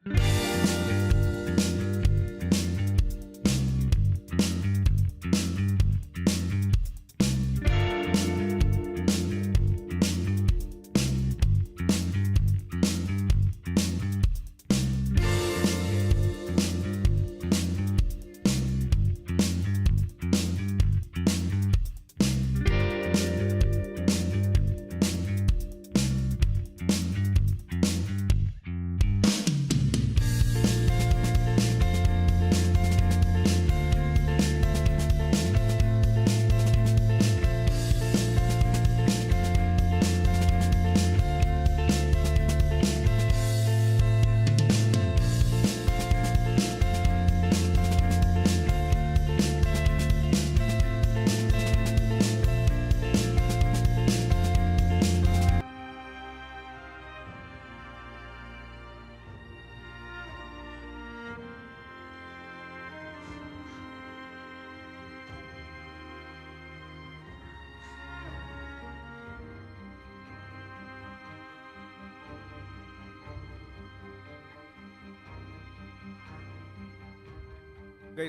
Guys,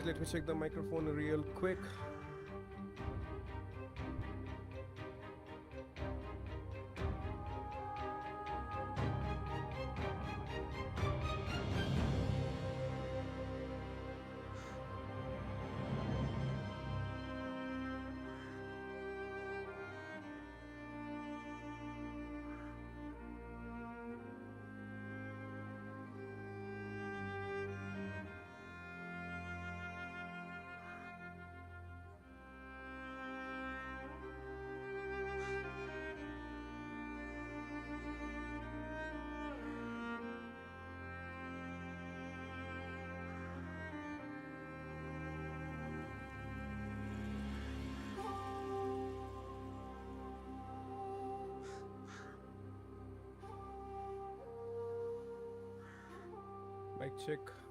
let me check the microphone real quick.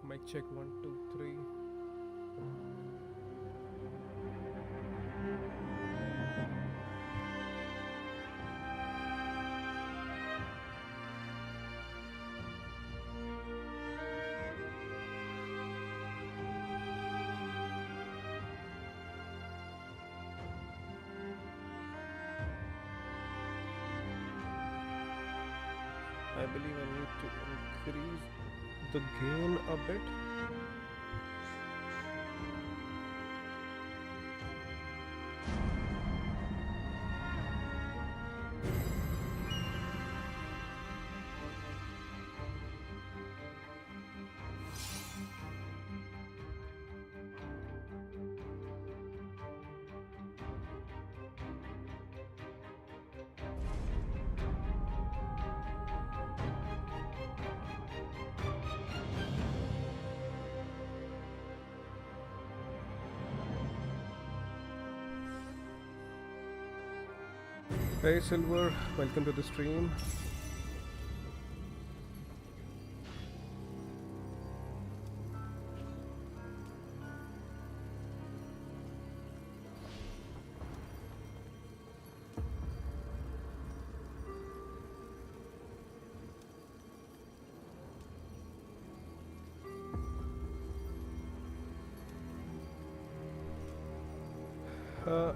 Mic check, 1, 2, 3. I believe I need to increase the gain a bit. Hey Silver, welcome to the stream.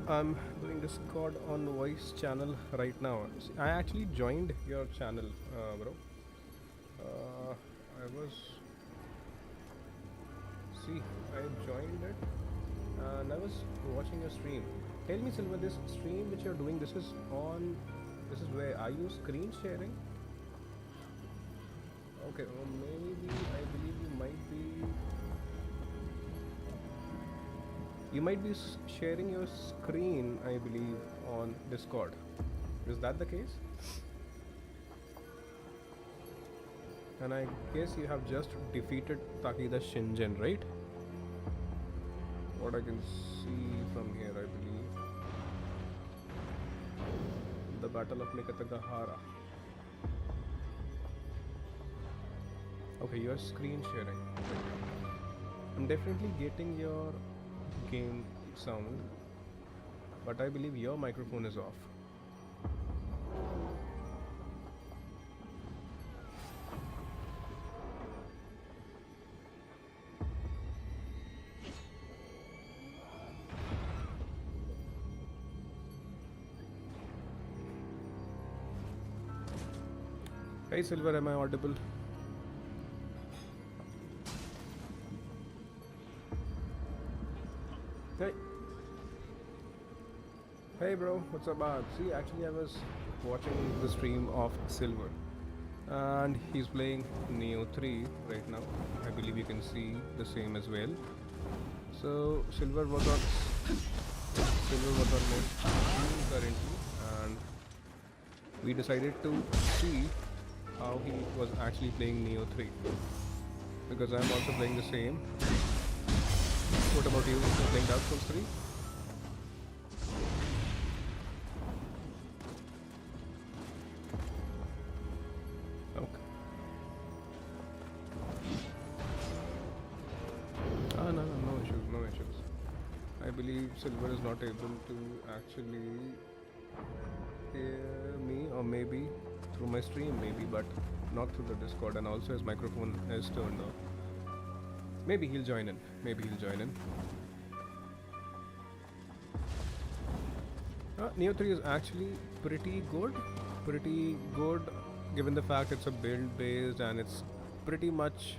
I'm doing Discord on voice channel right now. I actually joined your channel, bro. I joined it and I was watching your stream. Tell me, Silver, this stream which you're doing, this is where? Are you screen sharing? Okay, well, maybe I believe you might be sharing your screen, I believe, on Discord. Is that the case? And I guess you have just defeated Takeda Shinjen, right? What I can see from here, I believe. The Battle of Mikatagahara. Okay, you are screen sharing. I'm definitely getting your game sound, but I believe your microphone is off. Hey Silver, am I audible? Hey. Hey bro, what's up? See, actually I was watching the stream of Silver and he's playing Nioh 3 right now. I believe you can see the same as well. So Silver was on my stream currently, and we decided to see how he was actually playing Nioh 3 because I'm also playing the same. What about you? You're playing Dark Souls 3? Okay. No issues, no issues. I believe Silver is not able to actually hear me, or maybe through my stream, maybe, but not through the Discord, and also his microphone is turned off. Maybe he'll join in. Nioh 3 is actually pretty good given the fact it's a build based and it's pretty much,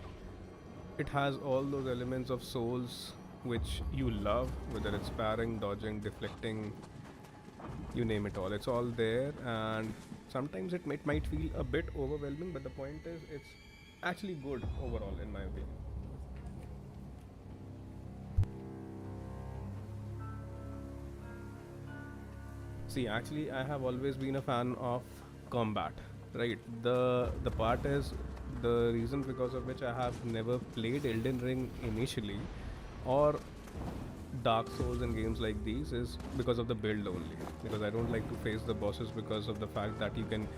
it has all those elements of Souls which you love, whether it's parrying, dodging, deflecting, you name it all. It's all there, and sometimes it might feel a bit overwhelming, but the point is it's actually good overall in my opinion. See, actually I have always been a fan of combat, right? The part is the reason because of which I have never played Elden Ring initially or Dark Souls and games like these is because of the build only, because I don't like to face the bosses because of the fact that you can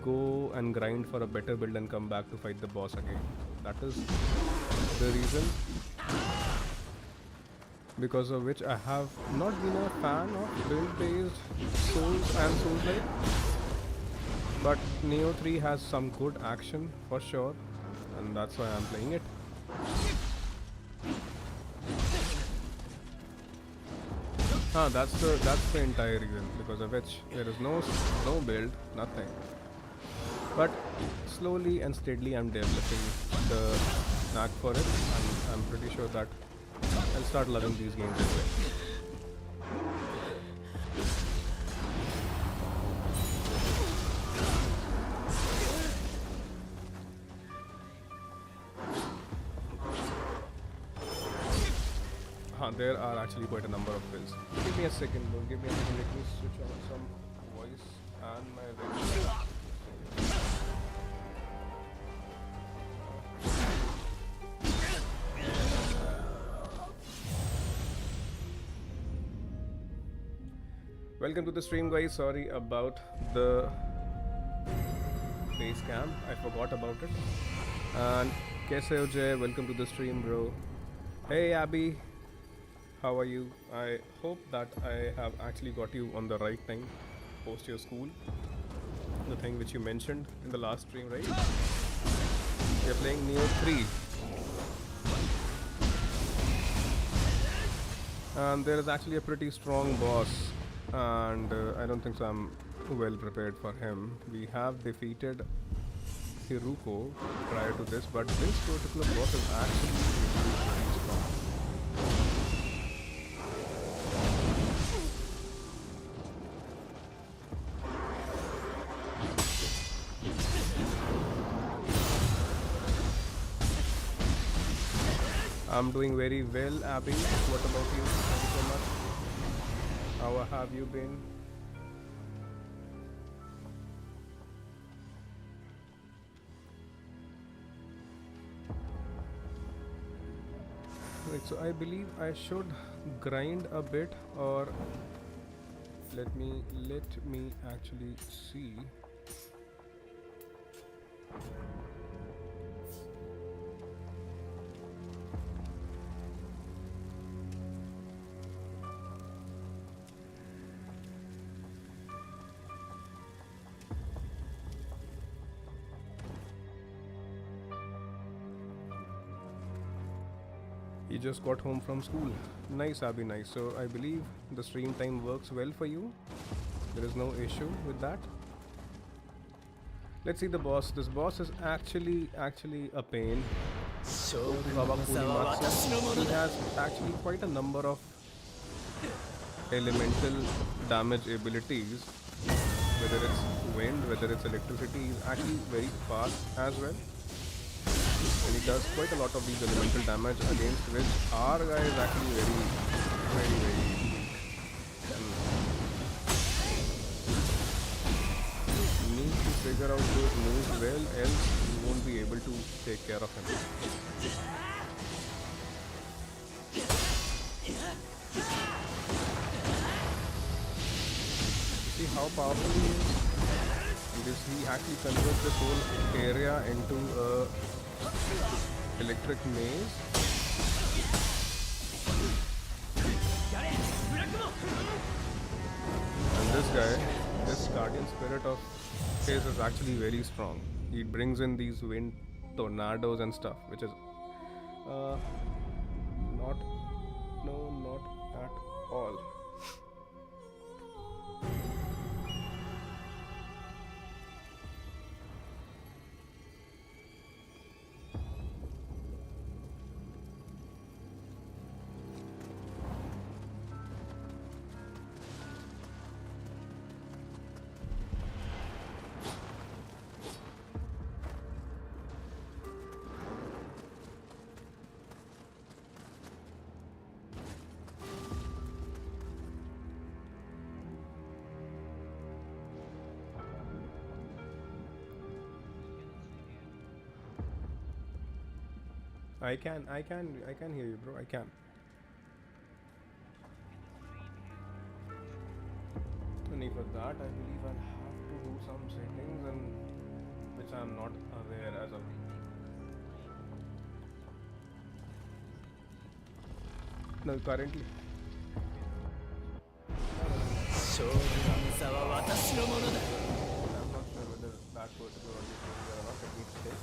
go and grind for a better build and come back to fight the boss again. That is the reason because of which I have not been a fan of build based Souls and Souls like, but Nioh 3 has some good action for sure, and that's why I'm playing it. That's the entire reason because of which there is no build, nothing. But slowly and steadily I'm developing the knack for it, and I'm pretty sure that I'll start loving these games as well. There are actually quite a number of builds. Give me a second, bro. Give me a second. Let me switch on some voice and my radio. Welcome to the stream, guys. Sorry about the base cam. I forgot about it. And Kaise ho Jay? Welcome to the stream, bro. Hey, Abby. How are you? I hope that I have actually got you on the right thing post your school. The thing which you mentioned in the last stream, right? You're playing Nioh 3. And there is actually a pretty strong boss, and I don't think so I'm well prepared for him. We have defeated Hiruko prior to this, but this particular boss is actually pretty strong. I'm doing very well, Abby. What about you? Thank you so much. How have you been? Right, so I believe I should grind a bit, or let me actually see. You just got home from school. Nice, Abby, nice. So I believe the stream time works well for you. There is no issue with that. Let's see the boss. This boss is actually a pain. Tokugawa Kurimatsu. He has actually quite a number of elemental damage abilities. Whether it's wind, whether it's electricity, he's actually very fast as well. And he does quite a lot of these elemental damage, against which our guy is actually very weak. And you need to figure out those moves well, else you won't be able to take care of him. See how powerful he is? He actually converts this whole area into a electric maze. And this guy, this Guardian Spirit of his is actually very strong. He brings in these wind tornadoes and stuff, which is not at all. I can hear you, bro. I can. And for that, I believe I'll have to do some settings, and which I'm not aware as of. No, currently. I'm not sure whether that particular audio is there or not. Let me check.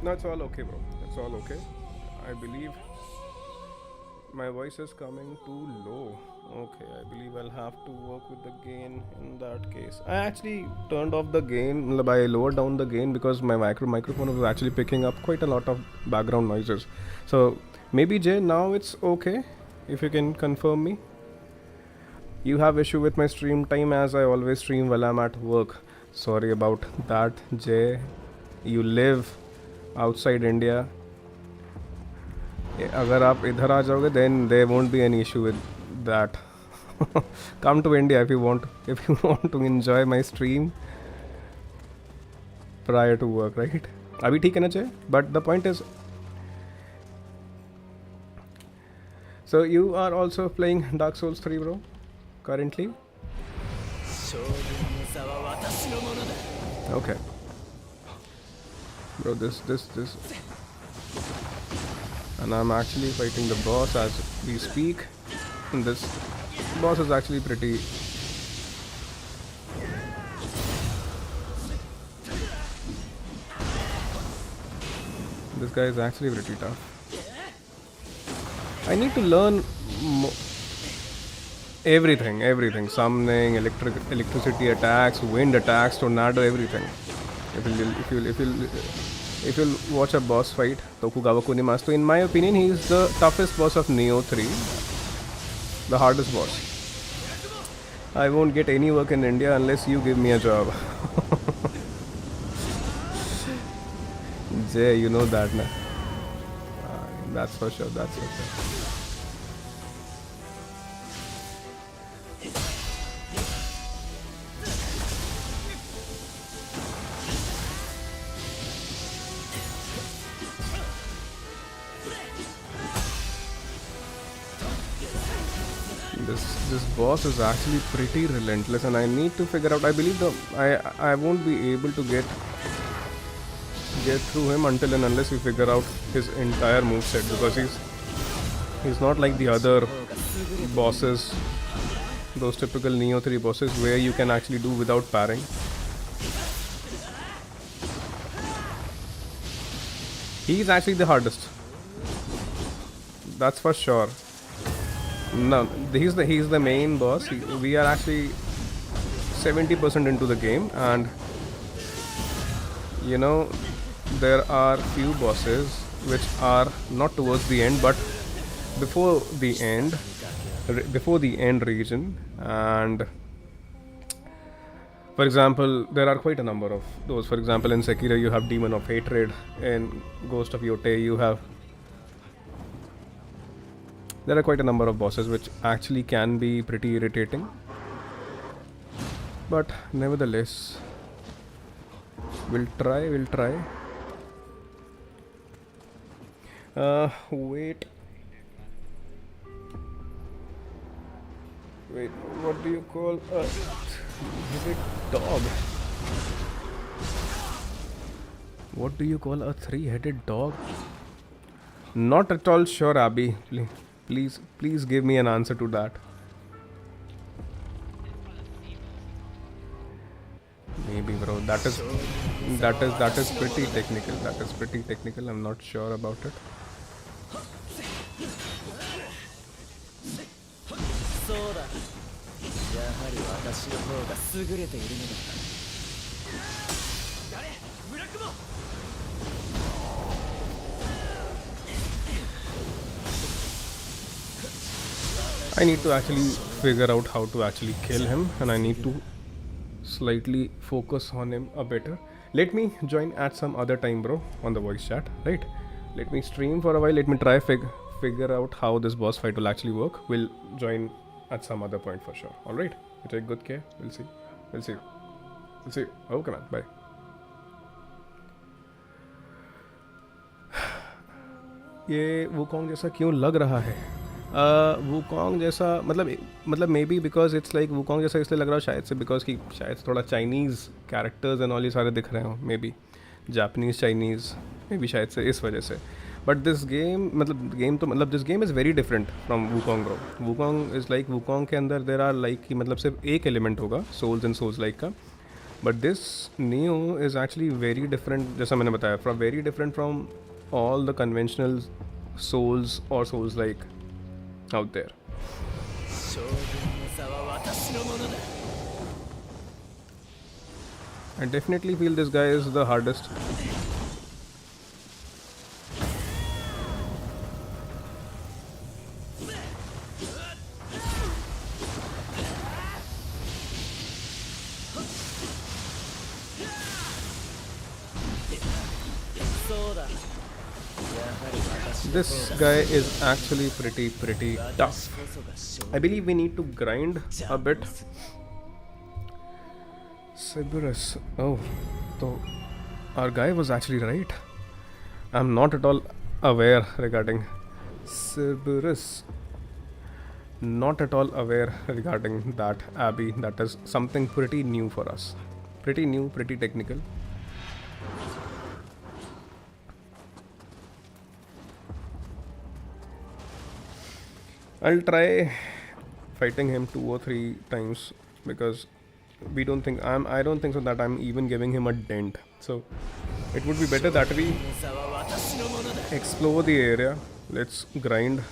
No, it's all okay, bro. It's all okay. I believe my voice is coming too low. Okay, I believe I'll have to work with the gain in that case. I actually turned off the gain, I lowered down the gain because my microphone was actually picking up quite a lot of background noises. So maybe Jay, now it's okay, if you can confirm me. You have issue with my stream time, as I always stream while I'm at work. Sorry about that, Jay. You live outside India. अगर आप इधर आ जाओगे, then there won't be any issue with that. Come to India if you want to enjoy my stream prior to work, right? अभी ठीक है ना Jay? But the point is, so you are also playing Dark Souls 3, bro, currently? Okay. Bro, this. And I'm actually fighting the boss as we speak. And this boss is actually pretty... This guy is actually pretty tough. I need to learn everything. Summoning, electricity attacks, wind attacks, tornado, everything. If you'll watch a boss fight, Tokugawa Kurimatsu, in my opinion, he is the toughest boss of Nioh 3. The hardest boss. I won't get any work in India unless you give me a job. Jay, you know that, na? That's for sure, that's for sure. This boss is actually pretty relentless, and I need to figure out. I believe I won't be able to get through him until and unless we figure out his entire moveset, because he's not like the other bosses, those typical Nioh 3 bosses where you can actually do without parrying. He's actually the hardest. That's for sure. No, he's the main boss. We are actually 70% into the game, and you know there are few bosses which are not towards the end, but before the end, before the end region. And for example, there are quite a number of those. For example, in Sekiro, you have Demon of Hatred. In Ghost of Yotei, you have. There are quite a number of bosses which actually can be pretty irritating. But nevertheless, we'll try. Wait. What do you call a three-headed dog? What do you call a three-headed dog? Not at all sure, Abby. Please give me an answer to that. Maybe, bro. That is pretty technical. That is pretty technical. I'm not sure about it. I need to actually figure out how to actually kill him, and I need to slightly focus on him a better. Let me join at some other time, bro, on the voice chat, right? Let me stream for a while. Let me try figure out how this boss fight will actually work. We'll join at some other point for sure. All right. You take good care. We'll see. Okay, man. Bye. ये Wukong जैसा क्यों लग रहा है? Wukong जैसा मतलब may be because it's like Wukong जैसा इसलिए लग रहा है शायद से बिकॉज कि शायद थोड़ा चाइनीज़ कैरेक्टर्स एंड ऑल ये सारे दिख रहे हो, may be Japanese Chinese, may be शायद से इस वजह से. But this game this game is very different from Wukong, bro. Wukong is like Wukong के अंदर देर आर लाइक कि मतलब सिर्फ एक एलिमेंट होगा सोल्स एंड सोल्स लाइक का. But this neo is actually very different, जैसा मैंने बताया, from very different from all the conventional souls or souls like out there. I definitely feel this guy is the hardest. This guy is actually pretty tough. I believe we need to grind a bit. Cerberus. Oh, so our guy was actually right. I'm not at all aware regarding Cerberus. Not at all aware regarding that, Abby. That is something pretty new for us. Pretty new, pretty technical. I'll try fighting him 2 or 3 times because I don't think so that I'm even giving him a dent. So it would be better that we explore the area. Let's grind.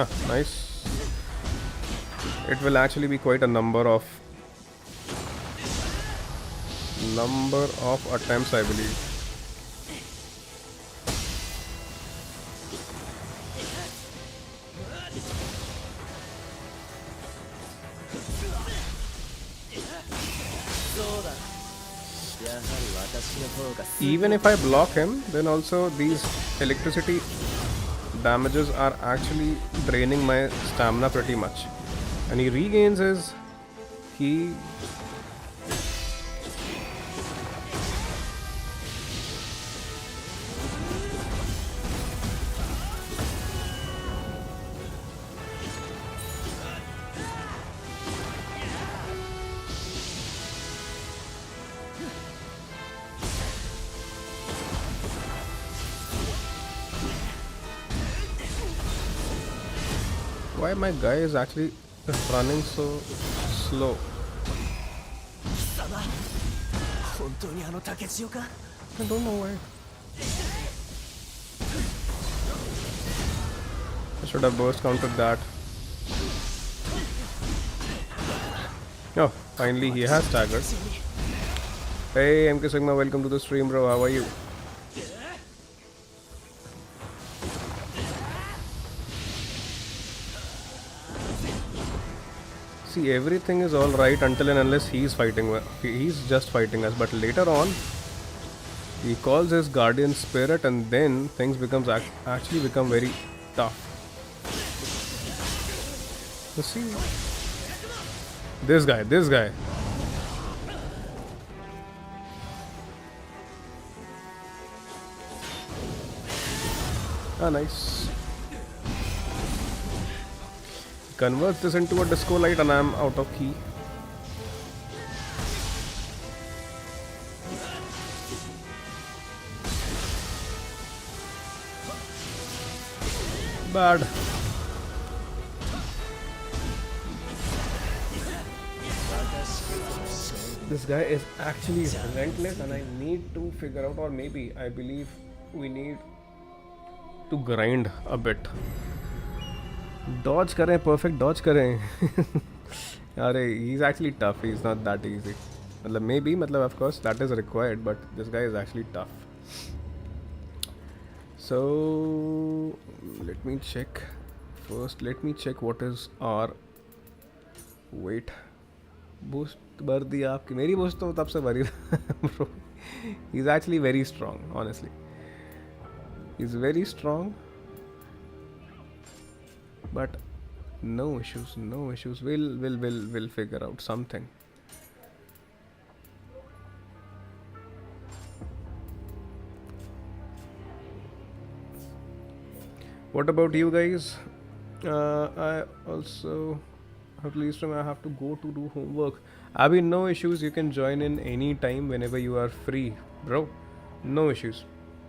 Ah, nice. It will actually be quite a number of attempts, I believe. Even if I block him, then also these electricity damages are actually draining my stamina pretty much, and he regains his he Why my guy is actually running so slow? I don't know why. I should have burst countered that. Oh, finally he has staggered. Hey MK Sigma, welcome to the stream bro, how are you? See, everything is alright until and unless he's fighting. He's just fighting us, but later on he calls his Guardian Spirit and then things actually become very tough. You see, this guy. Ah, nice. Converts this into a disco light and I'm out of key. Bad. This guy is actually relentless and I need to figure out, or maybe I believe we need to grind a bit. Dodge kare, perfect dodge kare. He's actually tough, he's not that easy. Maybe, of course that is required, but this guy is actually tough. So let me check. First let me check what is our wait. Boost bar diya aapki. Meri boost to tab se bari bro. He's actually very strong, honestly. He's very strong. But no issues. We'll figure out something. What about you guys? I also at least I have to go to do homework. Abby, no issues. You can join in any time whenever you are free, bro. No issues.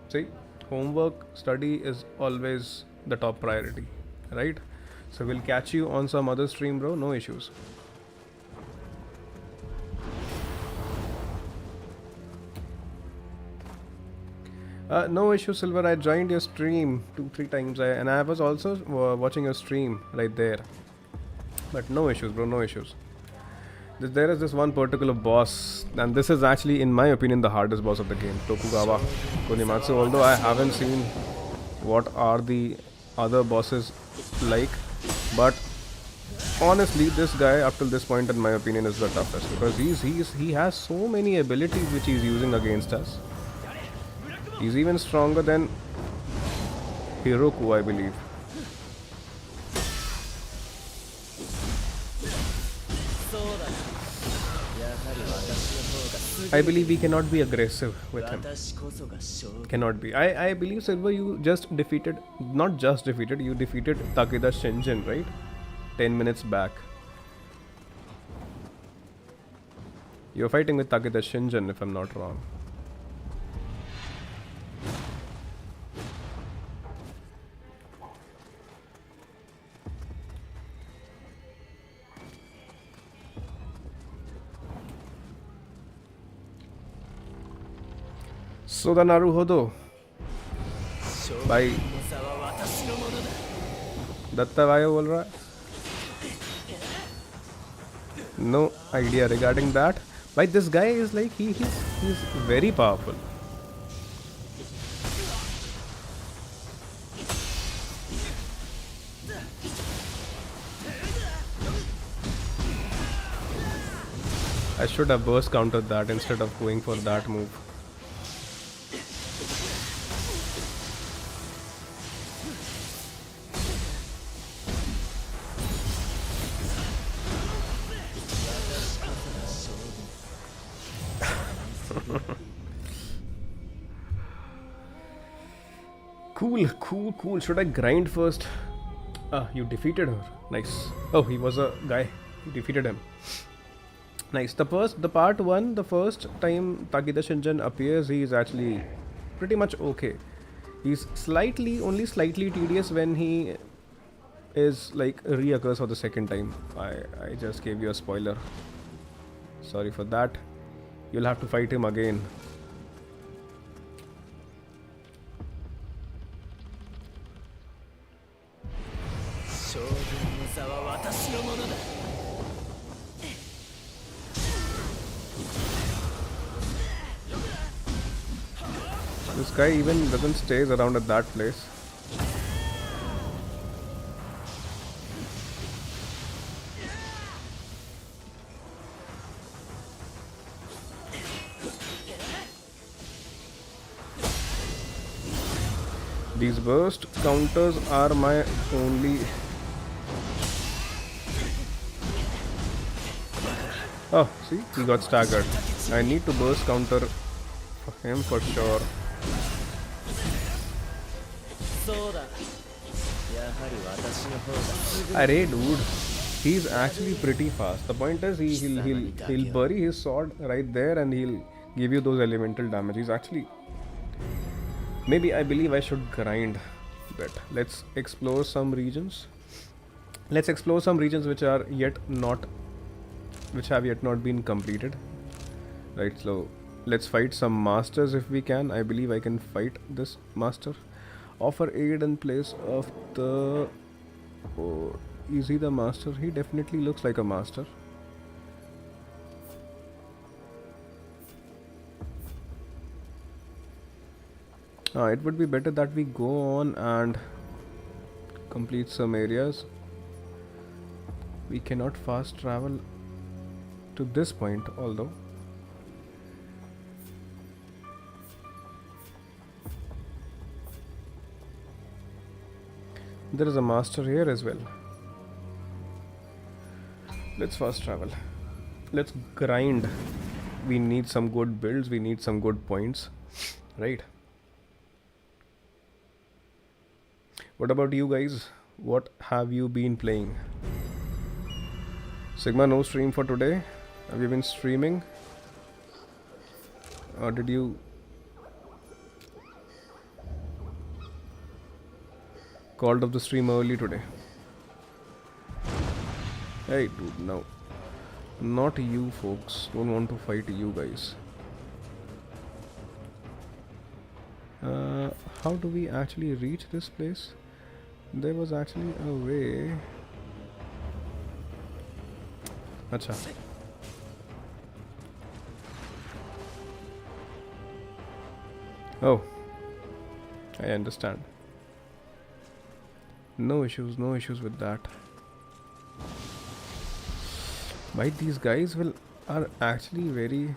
See, homework, study is always the top priority, right? So we'll catch you on some other stream, bro. No issues. No issue, Silver. I joined your stream 2-3 times, and I was also watching your stream right there. But no issues, bro. No issues. There is this one particular boss, and this is actually, in my opinion, the hardest boss of the game, Tokugawa Kunimatsu. Although I haven't seen what are the other bosses like, but honestly, this guy up till this point, in my opinion, is the toughest because he has so many abilities which he's using against us. He's even stronger than Hiroku, I believe. I believe we cannot be aggressive with him. Cannot be. I believe, Silver, you just defeated, not just defeated, you defeated Takeda Shinjin, right? 10 minutes back. You're fighting with Takeda Shinjin, if I'm not wrong. So the Naruhodo भाई दत्ता भाई बोल रहा है no idea regarding that. But this guy is like he's very powerful. I should have burst countered that instead of going for that move. Cool. Should I grind first? Ah, you defeated her. Nice. Oh, he was a guy. You defeated him. Nice. The part 1, the first time Takeda Shinjin appears, he is actually pretty much okay. He's only slightly tedious when he is like reoccurs for the second time. I just gave you a spoiler. Sorry for that. You'll have to fight him again. This guy even doesn't stays around at that place. These burst counters are my only... Oh, see? He got staggered. I need to burst counter for him for sure. Array, dude. He's actually pretty fast. The point is he'll bury his sword right there and he'll give you those elemental damage. He's actually... Maybe I believe I should grind a bit. Let's explore some regions. Let's explore some regions which have yet not been completed. Right, so let's fight some masters if we can. I believe I can fight this master. Offer aid in place of the... Oh, is he the master? He definitely looks like a master. It would be better that we go on and complete some areas. We cannot fast travel to this point, although. There is a master here as well. Let's fast travel. Let's grind. We need some good builds. We need some good points. Right. What about you guys? What have you been playing? Sigma, no stream for today. Have you been streaming? Or did you... called up the stream early today? Hey dude, no. Not you folks. Don't want to fight you guys. How do we actually reach this place? There was actually a way. Acha. Oh, I understand. No issues with that. But these guys are actually very...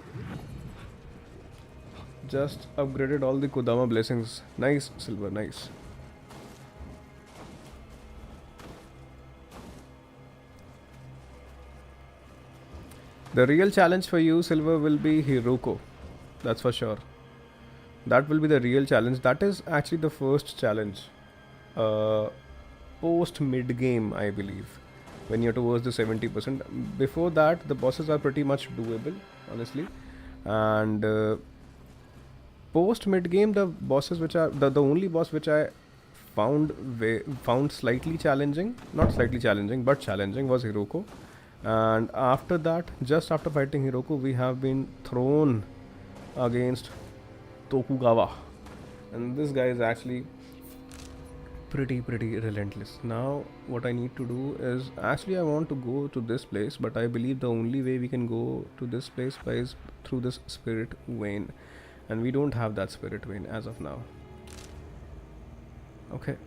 Just upgraded all the Kodama blessings. Nice, Silver, nice. The real challenge for you, Silver, will be Hiroko. That's for sure. That will be the real challenge. That is actually the first challenge. Post mid-game, I believe. When you're towards the 70%. Before that, the bosses are pretty much doable, honestly. And post mid-game, the bosses which are... The only boss which I found slightly challenging, not slightly challenging, but challenging, was Hiroko. And after that, just after fighting Hiroko, we have been thrown against Tokugawa. And this guy is actually pretty relentless. Now what I need to do is, actually I want to go to this place, but I believe the only way we can go to this place is through this spirit vein, and we don't have that spirit vein as of now. Okay,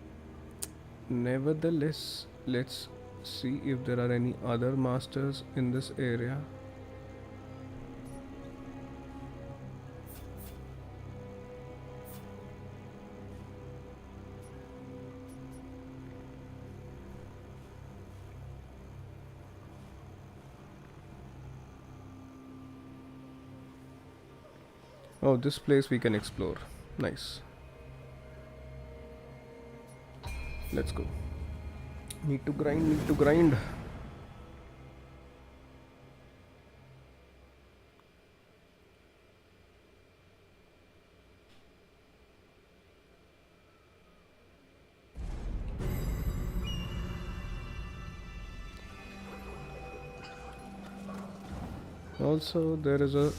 nevertheless, let's see if there are any other masters in this area. Oh, this place we can explore. Nice. Let's go. Need to grind. Also, there is a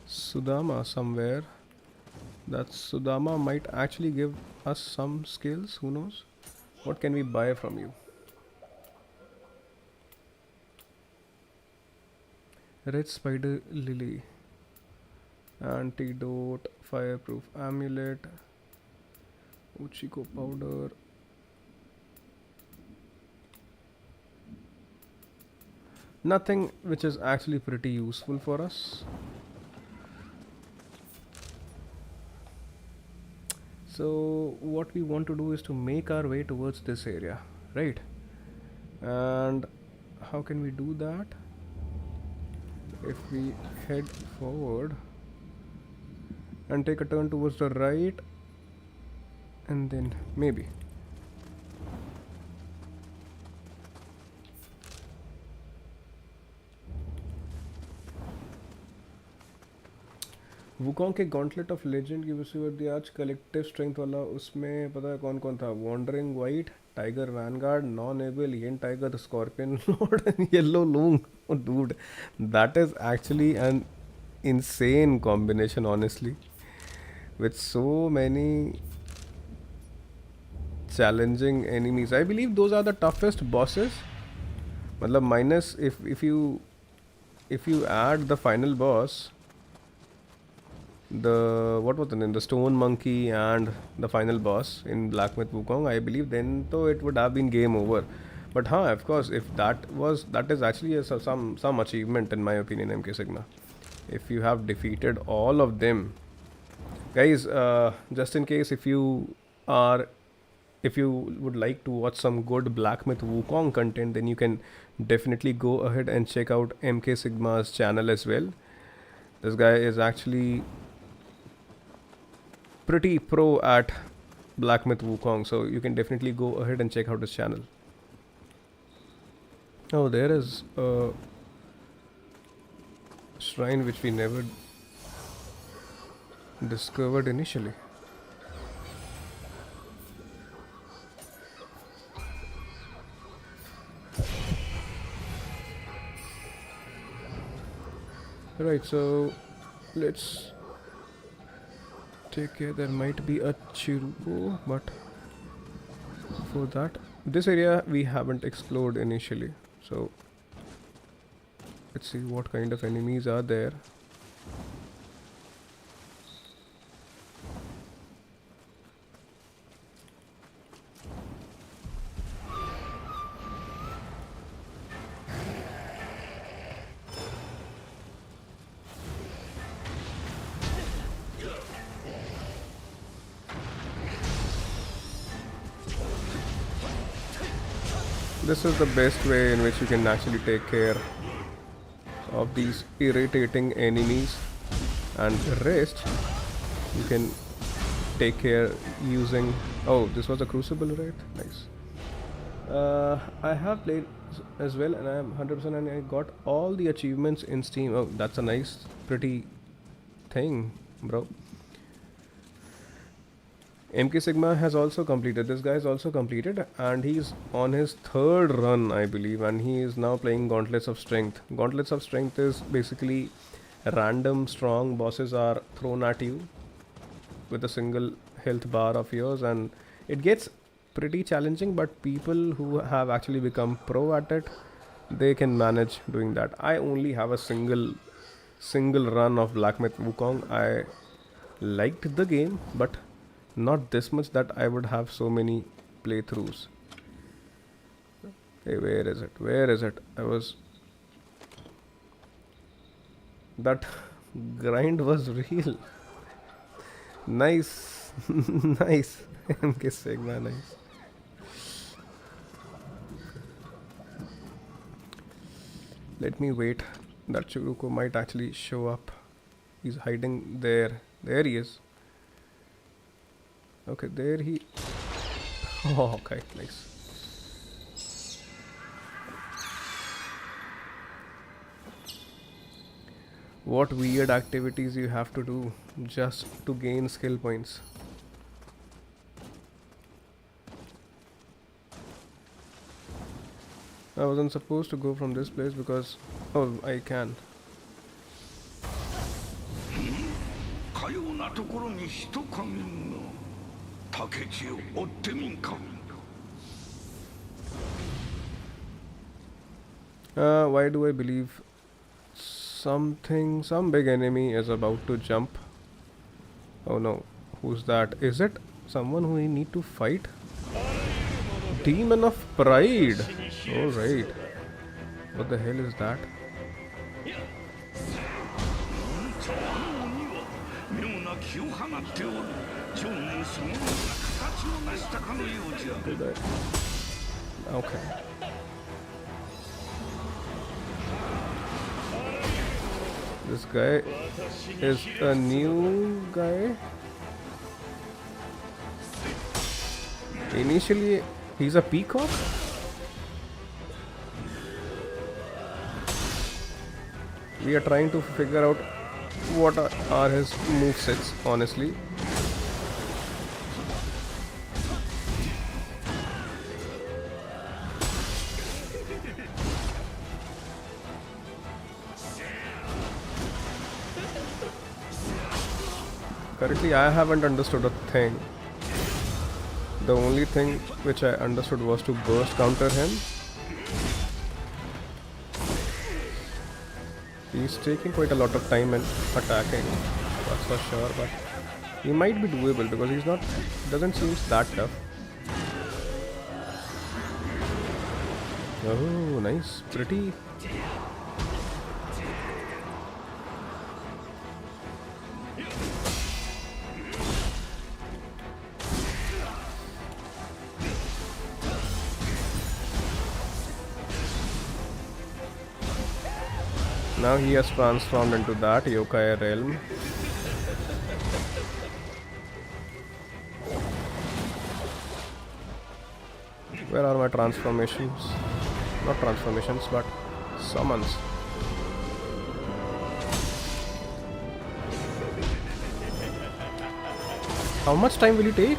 Sudama somewhere. That Sudama might actually give us some skills. Who knows? What can we buy from you? Red Spider Lily. Antidote. Fireproof amulet. Uchiko powder. Nothing which is actually pretty useful for us. So what we want to do is to make our way towards this area, right? And how can we do that? If we head forward and take a turn towards the right, and then maybe Wukong के gauntlet of legend की वसूली आज collective strength वाला उसमें पता है कौन कौन था wandering white tiger vanguard non able yen tiger scorpion lord and yellow lung dude that is actually an insane combination honestly with so many challenging enemies. I believe those are the toughest bosses. Matlab minus if you add the final boss, the what was the name, the stone monkey and the final boss in Black Myth Wukong, I believe then though it would have been game over. But of course, if that is actually some achievement in my opinion, MK Sigma. If you have defeated all of them, guys, just in case if you would like to watch some good Black Myth Wukong content, then you can definitely go ahead and check out MK Sigma's channel as well. This guy is actually pretty pro at Black Myth Wukong, so you can definitely go ahead and check out his channel. Oh, there is a shrine which we never discovered initially. Right, so let's take care. There might be a Chiruko, but for that, this area we haven't explored initially, so let's see what kind of enemies are there. This is the best way in which you can actually take care of these irritating enemies, and the rest you can take care using. Oh, this was a Crucible, right? Nice. I have played as well, and I am 100% and I got all the achievements in Steam. Oh, that's a nice pretty thing, bro. MK Sigma has also completed. This guy is also completed, and he's on his third run, I believe, and he is now playing Gauntlets of Strength. Gauntlets of Strength is basically random strong bosses are thrown at you with a single health bar of yours, and it gets pretty challenging, but people who have actually become pro at it, they can manage doing that. I only have a single run of Black Myth Wukong. I liked the game, but not this much that I would have so many playthroughs. Hey, where is it? Where is it? That grind was real. Nice. Nice. MK Sigma, nice. Let me wait. That Churuko might actually show up. He's hiding there. There he is. Okay, there he. Oh, okay, nice. What weird activities you have to do just to gain skill points. I wasn't supposed to go from this place because Oh, I can. かようなところに人影が。竹地を追ってみんか。Why do I believe some big enemy is about to jump? Oh no, who's that? Is it someone who we need to fight? Demon of Pride! Alright. What the hell is that? 妙な気を放っておる。蝶もそのような形を成したかのようじゃ。 Did I? Okay. This guy is a new guy. Initially, he's a peacock. We are trying to figure out what are his movesets, honestly. Currently, I haven't understood a thing. The only thing which I understood was to burst counter him. He's taking quite a lot of time in attacking, that's for sure, but he might be doable because doesn't seem that tough. Oh, nice, pretty. Now he has transformed into that yokai realm. Where are my transformations? Not transformations, but summons. How much time will it take?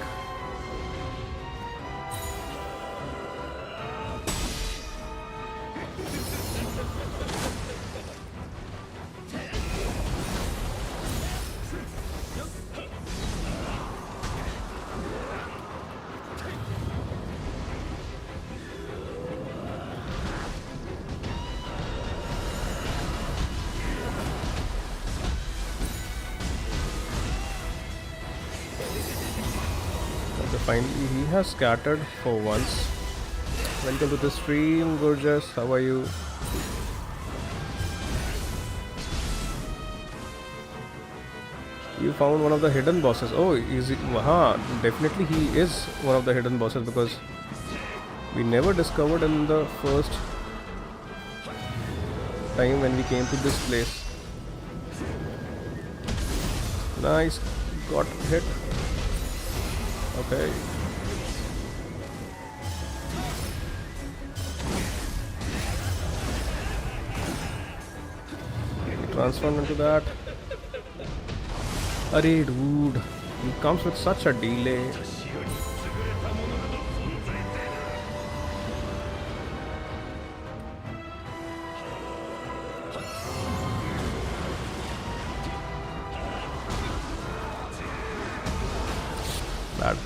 Finally, he has scattered for once. Welcome to the stream, gorgeous. How are you? You found one of the hidden bosses. Oh, is he? Definitely he is one of the hidden bosses because we never discovered in the first time when we came to this place. Nice, got hit. Okay. Transform into that. Arey dude, he comes with such a delay. Bad.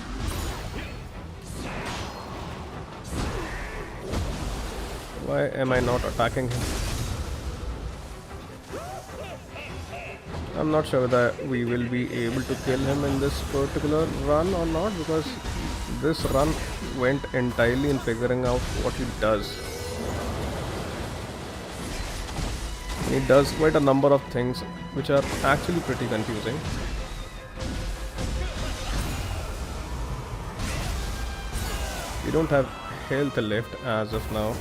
Why am I not attacking him? I'm not sure whether we will be able to kill him in this particular run or not, because this run went entirely in figuring out what he does. He does quite a number of things which are actually pretty confusing. We don't have health left as of now.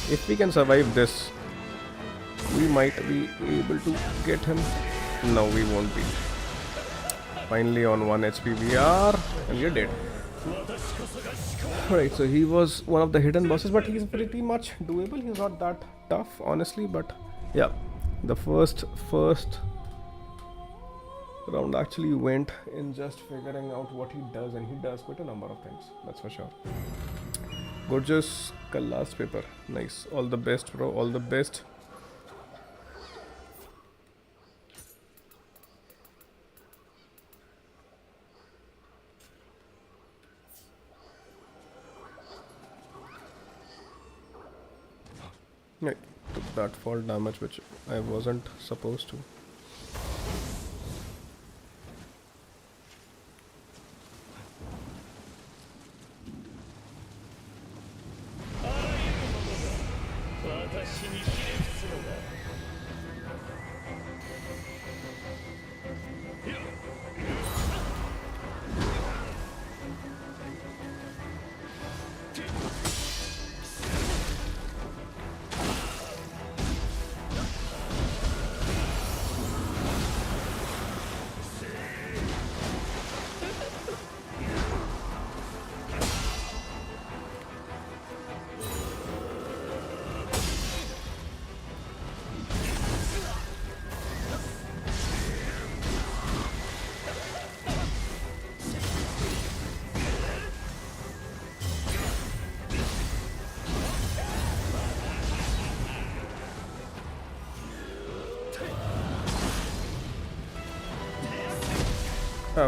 If we can survive this, we might be able to get him. No, we won't be. Finally on 1 HP we are, and we're dead. Alright, so he was one of the hidden bosses, but he's pretty much doable. He's not that tough, honestly, but yeah. The first round actually went in just figuring out what he does, and he does quite a number of things, that's for sure. Gorgeous last paper. Nice. All the best, bro. All the best. I took that fall damage which I wasn't supposed to.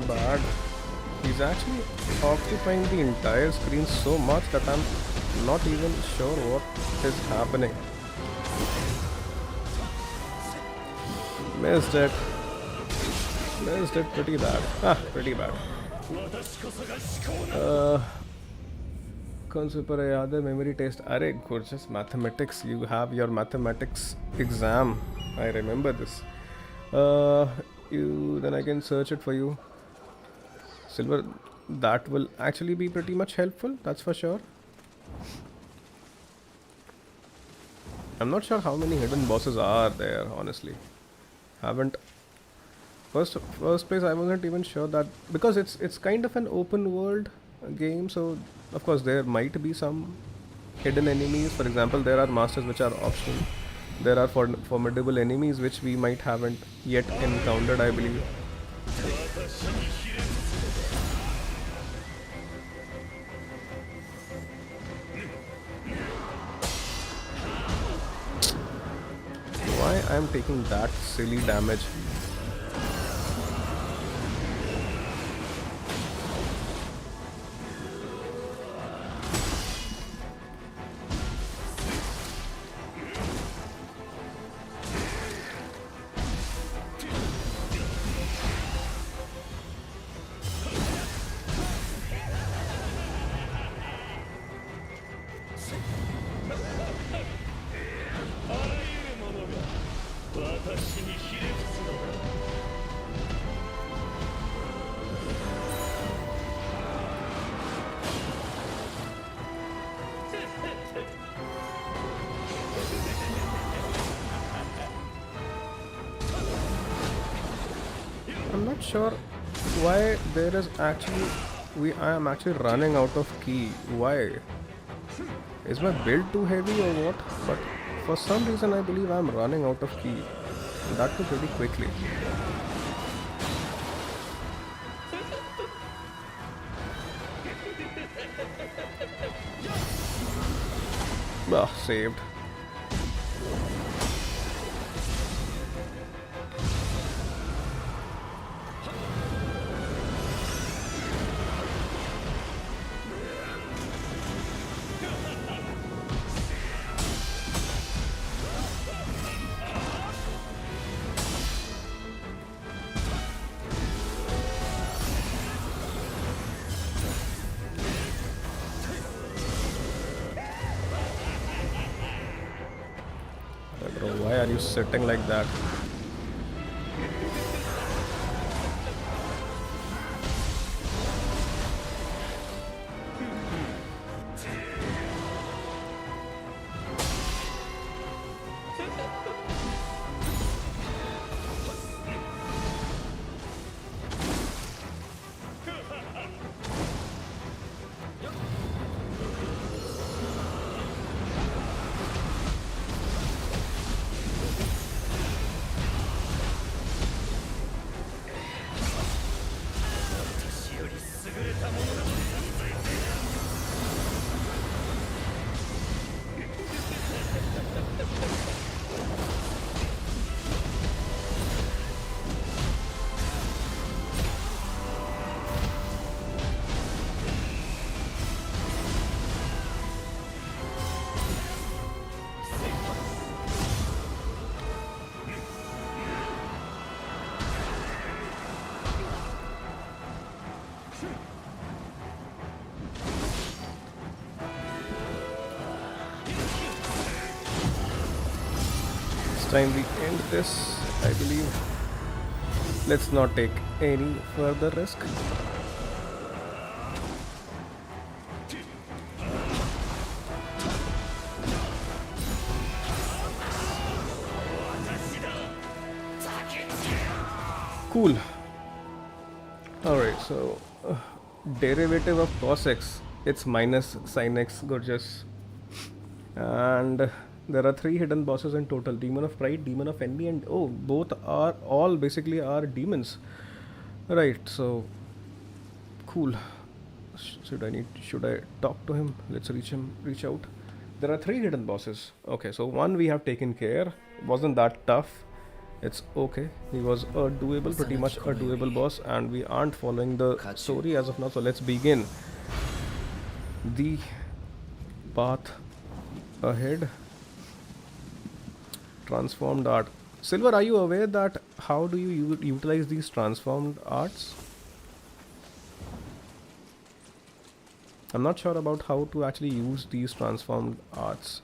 Bad. He's actually occupying the entire screen so much that I'm not even sure what is happening. Missed it. Missed it pretty bad. Pretty bad. कौन से पर याद है memory test? अरे gorgeous mathematics. You have your mathematics exam. I remember this. Then I can search it for you. Silver, that will actually be pretty much helpful, that's for sure. I'm not sure how many hidden bosses are there, honestly. Haven't first place I wasn't even sure that, because it's kind of an open world game, so of course there might be some hidden enemies. For example, there are masters which are optional. There are formidable enemies which we might haven't yet encountered, I believe. Why I am taking that silly damage? I'm not sure why there is actually I am actually running out of ki. Why? Is my build too heavy or what? But for some reason I believe I'm running out of ki. That too pretty quickly. Saved. Bro, why are you sitting like that? time we end this, I believe. Let's not take any further risk. Cool. Alright, so derivative of cos x, it's minus sin x, gorgeous. And there are 3 hidden bosses in total: Demon of Pride, Demon of Envy, and oh, both are all basically are demons. Right, so cool. Should I talk to him? Let's reach out. There are 3 hidden bosses. Okay, so one we have taken care. Wasn't that tough. It's okay. He was a doable, pretty much a doable boss, and we aren't following the story as of now. So let's begin the path ahead. Transformed art. Silver, are you aware that how do you utilize these transformed arts? I'm not sure about how to actually use these transformed arts.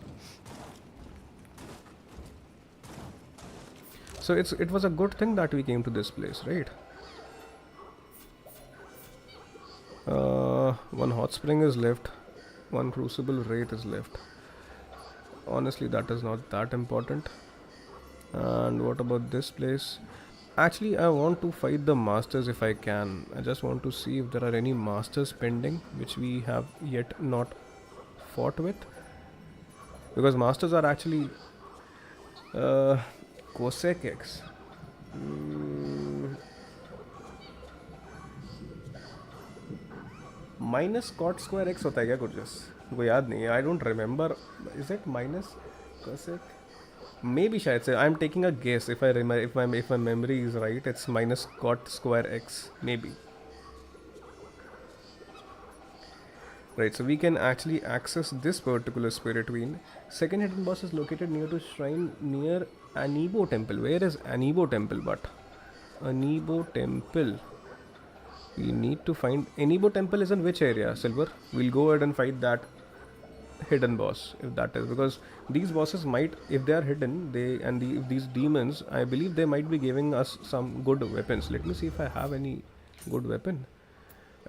So it was a good thing that we came to this place, right? One hot spring is left, one crucible wraith is left. Honestly, that is not that important. And what about this place? Actually, I want to fight the masters if I can. I just want to see if there are any masters pending which we have yet not fought with, because masters are actually Cossack X. Minus cot square x होता है क्या कुछ? मुझको याद नहीं है. I don't remember. Is it minus Cossack? Maybe शायद से. I'm taking a guess. If I remember, if my memory is right, it's minus cot square x. Maybe. Right, so we can actually access this particular spirit wheel. Second hidden boss is located near to shrine near Anibo temple. Where is Anibo temple? But Anibo temple, we need to find. Anibo temple is in which area, Silver? We'll go ahead and fight that hidden boss, if that is, because these bosses might, if they are hidden, if these demons, I believe they might be giving us some good weapons. Let me see if I have any good weapon.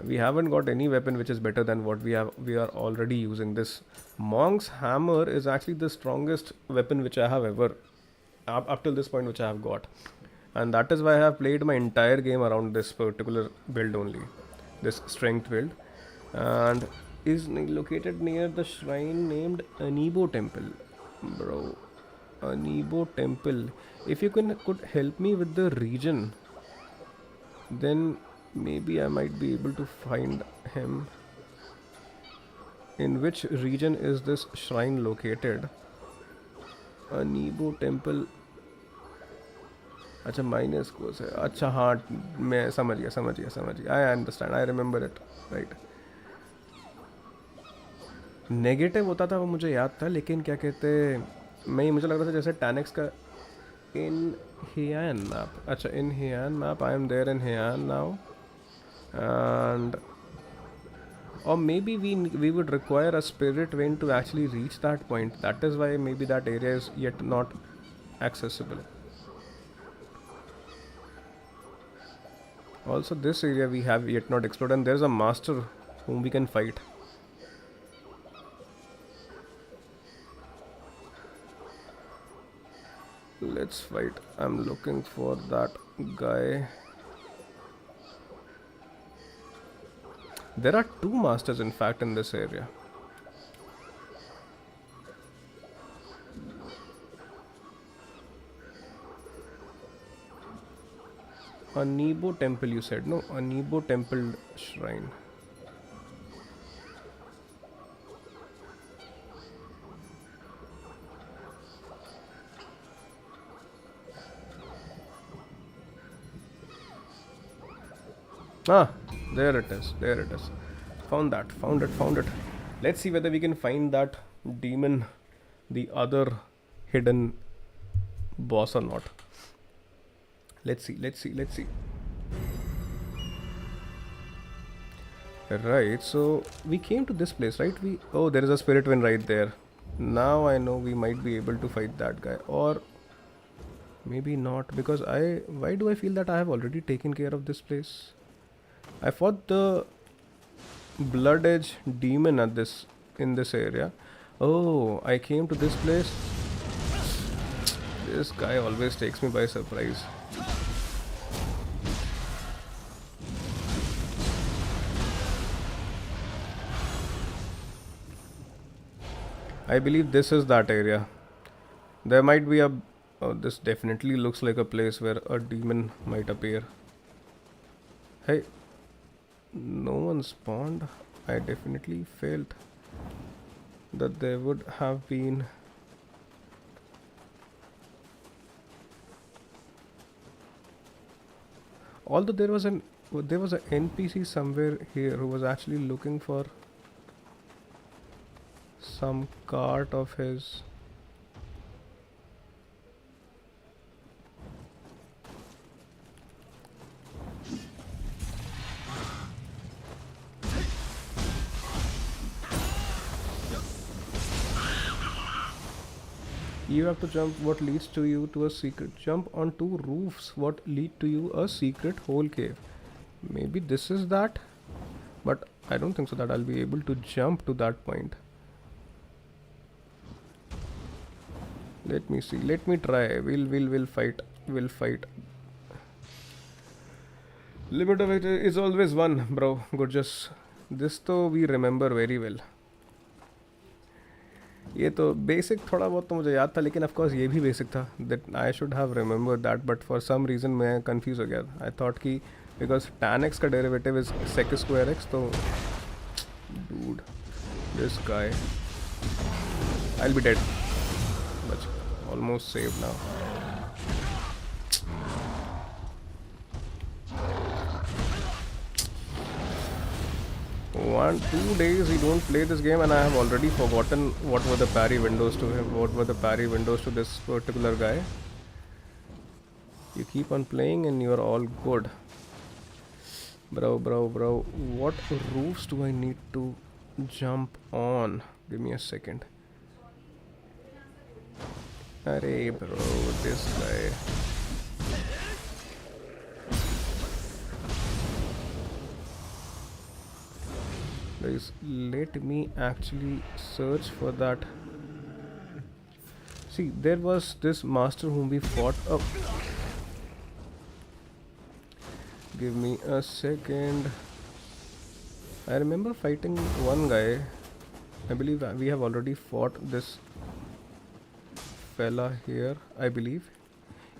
We haven't got any weapon which is better than what we have. We are already using this. Monk's hammer is actually the strongest weapon which I have ever, up till this point, which I have got. And that is why I have played my entire game around this particular build only. This strength build. And is located near the shrine named Anibo temple. Bro. Anibo temple. If you could help me with the region, then maybe I might be able to find him. In which region is this shrine located? Anibo temple. अच्छा minus cos है. अच्छा हाँ, मैं समझ गया. I understand. I remember it. Right. Negative होता था वो मुझे याद था, लेकिन क्या कहते, मुझे लग रहा था जैसे टैनेक्स का इन Heian map. अच्छा, in Heian map, I am there in Heian now. And or maybe we would require a spirit vein to actually reach that point. That is why maybe that area is yet not accessible. Also, this area we have yet not explored, and there's a master whom we can fight. Let's fight. I'm looking for that guy. There are 2 masters, in fact, in this area. Anibo temple, you said? No, Anibo temple shrine. Ah, there it is. Found it. Let's see whether we can find that demon, the other hidden boss, or not. Let's see. Right, so we came to this place, right? Oh, there is a spirit wind right there. Now I know we might be able to fight that guy. Or Maybe not, because why do I feel that I have already taken care of this place? I fought the Blood Edge demon in this area. Oh, I came to this place. This guy always takes me by surprise. I believe this is that area. There might be a... Oh, this definitely looks like a place where a demon might appear. Hey, no one spawned. I definitely felt that there would have been... Although there was an NPC somewhere here who was actually looking for some cart of his. You have to jump what leads to you to a secret. Jump on two roofs what lead to you a secret hole cave. Maybe this is that, but I don't think so that I'll be able to jump to that point. Let me see. Let me try. We'll fight. We'll fight. Limit of it is always one, bro. Gorgeous. This though we remember very well. ये तो basic थोड़ा बहुत तो मुझे याद था, लेकिन of course ये भी बेसिक था that I should have remember that, but for some reason मैं कंफ्यूज हो गया. आई थॉट कि बिकॉज tan x का derivative is sec square x, तो dude this guy I will be dead. बच almost save now. 1-2 days we don't play this game and I have already forgotten what were the parry windows to him, what were the parry windows to this particular guy. You keep on playing and you are all good. Bro, what roofs do I need to jump on? Give me a second. Arey bro, this guy. Guys, let me actually search for that. See, there was this master whom we fought up. Give me a second. I remember fighting one guy. I believe we have already fought this fella here, I believe.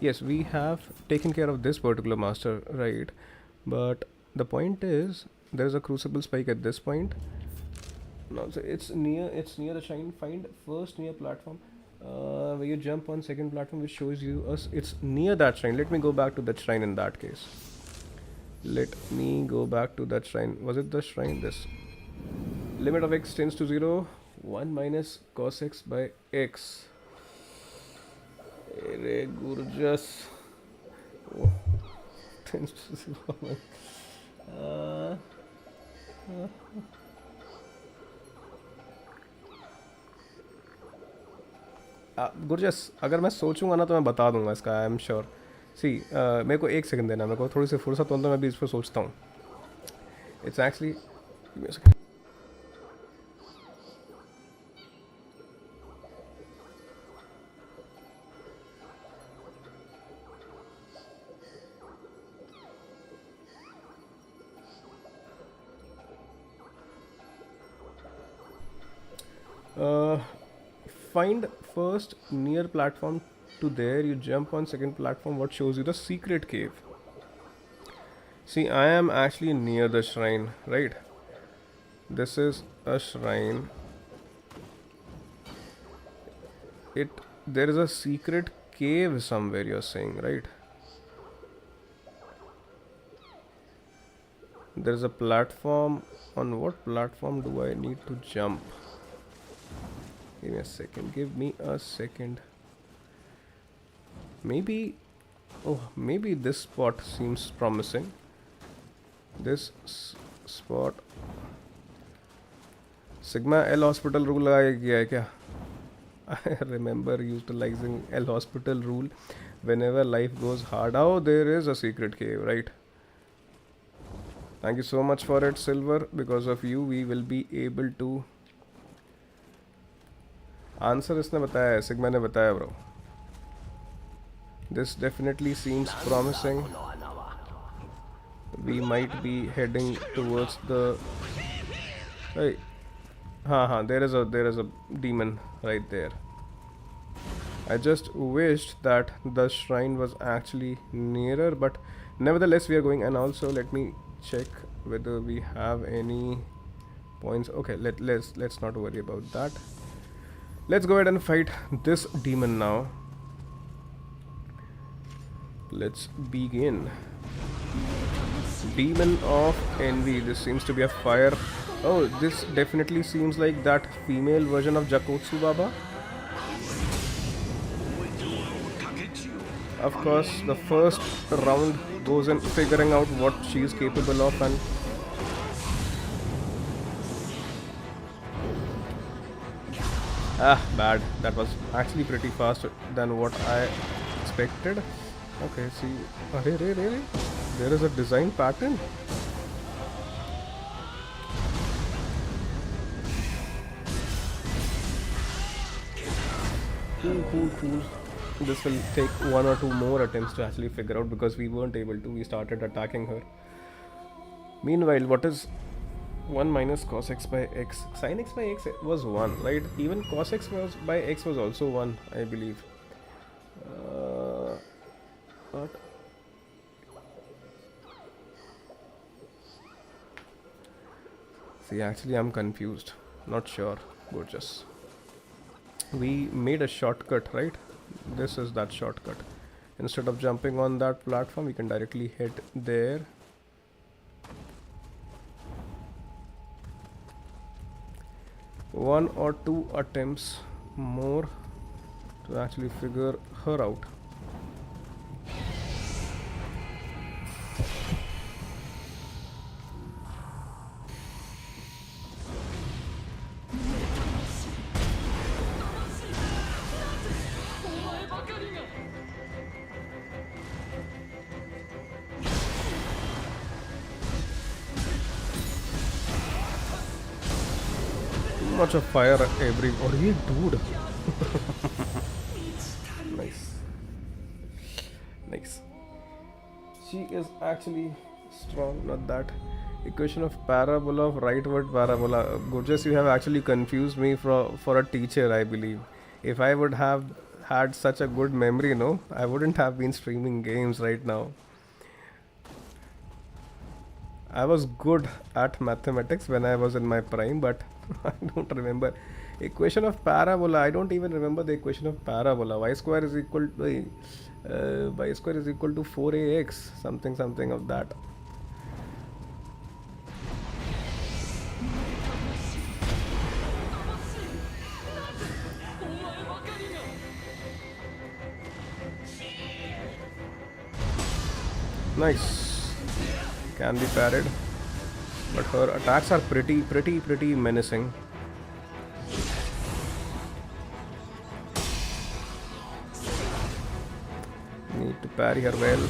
Yes, we have taken care of this particular master, right? But the point is, there is a crucible spike at this point. No, so it's near the shrine. Find first near platform. Where you jump on second platform, which shows you us. It's near that shrine. Let me go back to that shrine in that case. Let me go back to that shrine. Was it the shrine? This. Limit of x tends to 0. 1 minus cos x by x. Ere gorgeous. Oh. Tends to 0. गुरजस, अगर मैं सोचूंगा ना तो मैं बता दूंगा इसका. I am sure. सी, मेरे को 1 सेकंड देना. मेरे को थोड़ी सी फुर्सत हो तो मैं भी इस पर सोचता हूँ. It's actually find first near platform to there. You jump on second platform. What shows you the secret cave? See, I am actually near the shrine, right? This is a shrine. There is a secret cave somewhere, you're saying, right? There is a platform. On what platform do I need to jump? Give me a second. Give me a second. Maybe... Oh, maybe this spot seems promising. This spot... Sigma L Hospital rule लगाया गया है क्या? I remember utilizing L Hospital rule whenever life goes hard. Oh, there is a secret cave, right? Thank you so much for it, Silver. Because of you, we will be able to... Answer इसने बताया है, Sigma ने बताया bro. This definitely seems promising. We might be heading towards the... Hey. There is a demon right there. I just wished that the shrine was actually nearer, but nevertheless we are going. And also let me check whether we have any points. Okay, let's not worry about that. Let's go ahead and fight this demon now. Let's begin. Demon of Envy. This seems to be a fire. Oh, this definitely seems like that female version of Jakotsu Baba. Of course, the first round goes in figuring out what she is capable of, and bad. That was actually pretty faster than what I expected. Okay, see, really? There is a design pattern. Cool. This will take 1 or 2 more attempts to actually figure out, because we weren't able to. We started attacking her. Meanwhile, what is 1 minus cos x by x? Sin x by x was 1, right? Even cos x by x was also 1, I believe. What? See, actually I'm confused. Not sure. Gorgeous. We made a shortcut, right? This is that shortcut. Instead of jumping on that platform, we can directly head there. One or two attempts more to actually figure her out. Much of fire every... Oh, yeah, dude. Nice. She is actually strong, not that. Equation of parabola of rightward parabola. Gorgeous, you have actually confused me for a teacher, I believe. If I would have had such a good memory, no, I wouldn't have been streaming games right now. I was good at mathematics when I was in my prime, but I don't remember. Equation of parabola. I don't even remember the equation of parabola. Y square is equal to 4ax. Something of that. Nice. Can be parried. But her attacks are pretty menacing. Need to parry her well.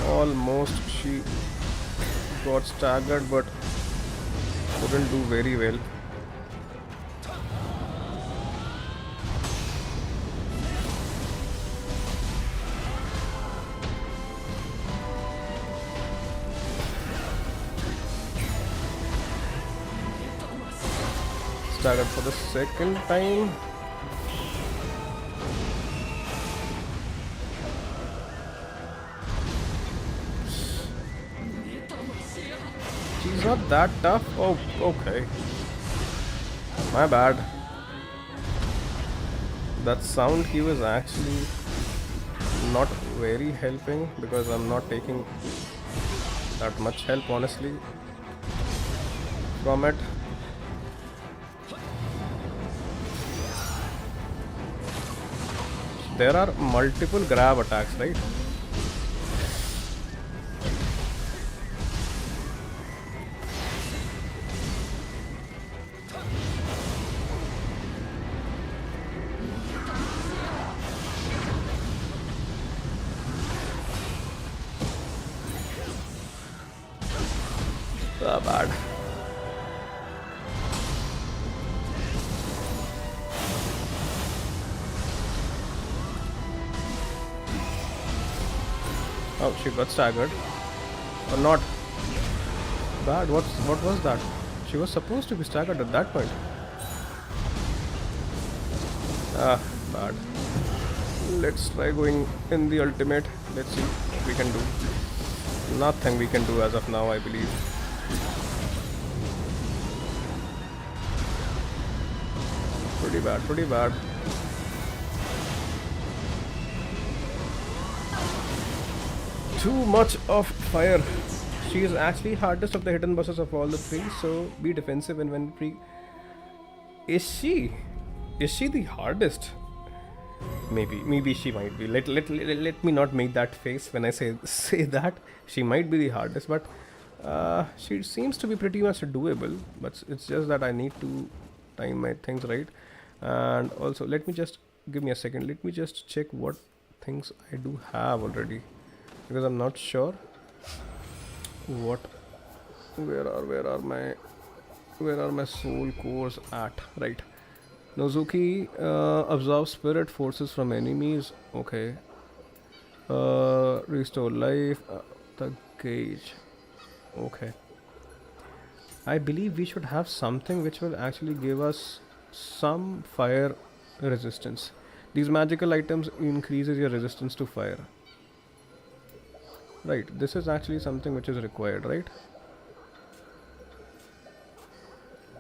Almost she got staggered, but couldn't do very well. Staggered for the second time. She's not that tough. Oh, okay. My bad. That sound cue is actually not very helping, because I'm not taking that much help, honestly, from it. there are multiple grab attacks, right? Bad. Oh, she got staggered. Or not. Bad. What was that? She was supposed to be staggered at that point. Ah, bad. Let's try going in the ultimate. Let's see what we can do. Nothing we can do as of now, I believe. Pretty bad, pretty bad. Too much of fire. She is actually hardest of the hidden bosses of all the three, so be defensive and when free. Is she? Is she the hardest? Maybe she might be. Let me not make that face when I say that. She might be the hardest, but she seems to be pretty much doable. But it's just that I need to time my things right. And also, let me just give me a second. Let me just check what things I do have already, because I'm not sure what. Where are my soul cores at? Right. Nozuki absorbs spirit forces from enemies. Okay. Restore life. The gauge. Okay. I believe we should have something which will actually give us some fire resistance. These magical items increases your resistance to fire. Right. This is actually something which is required, right?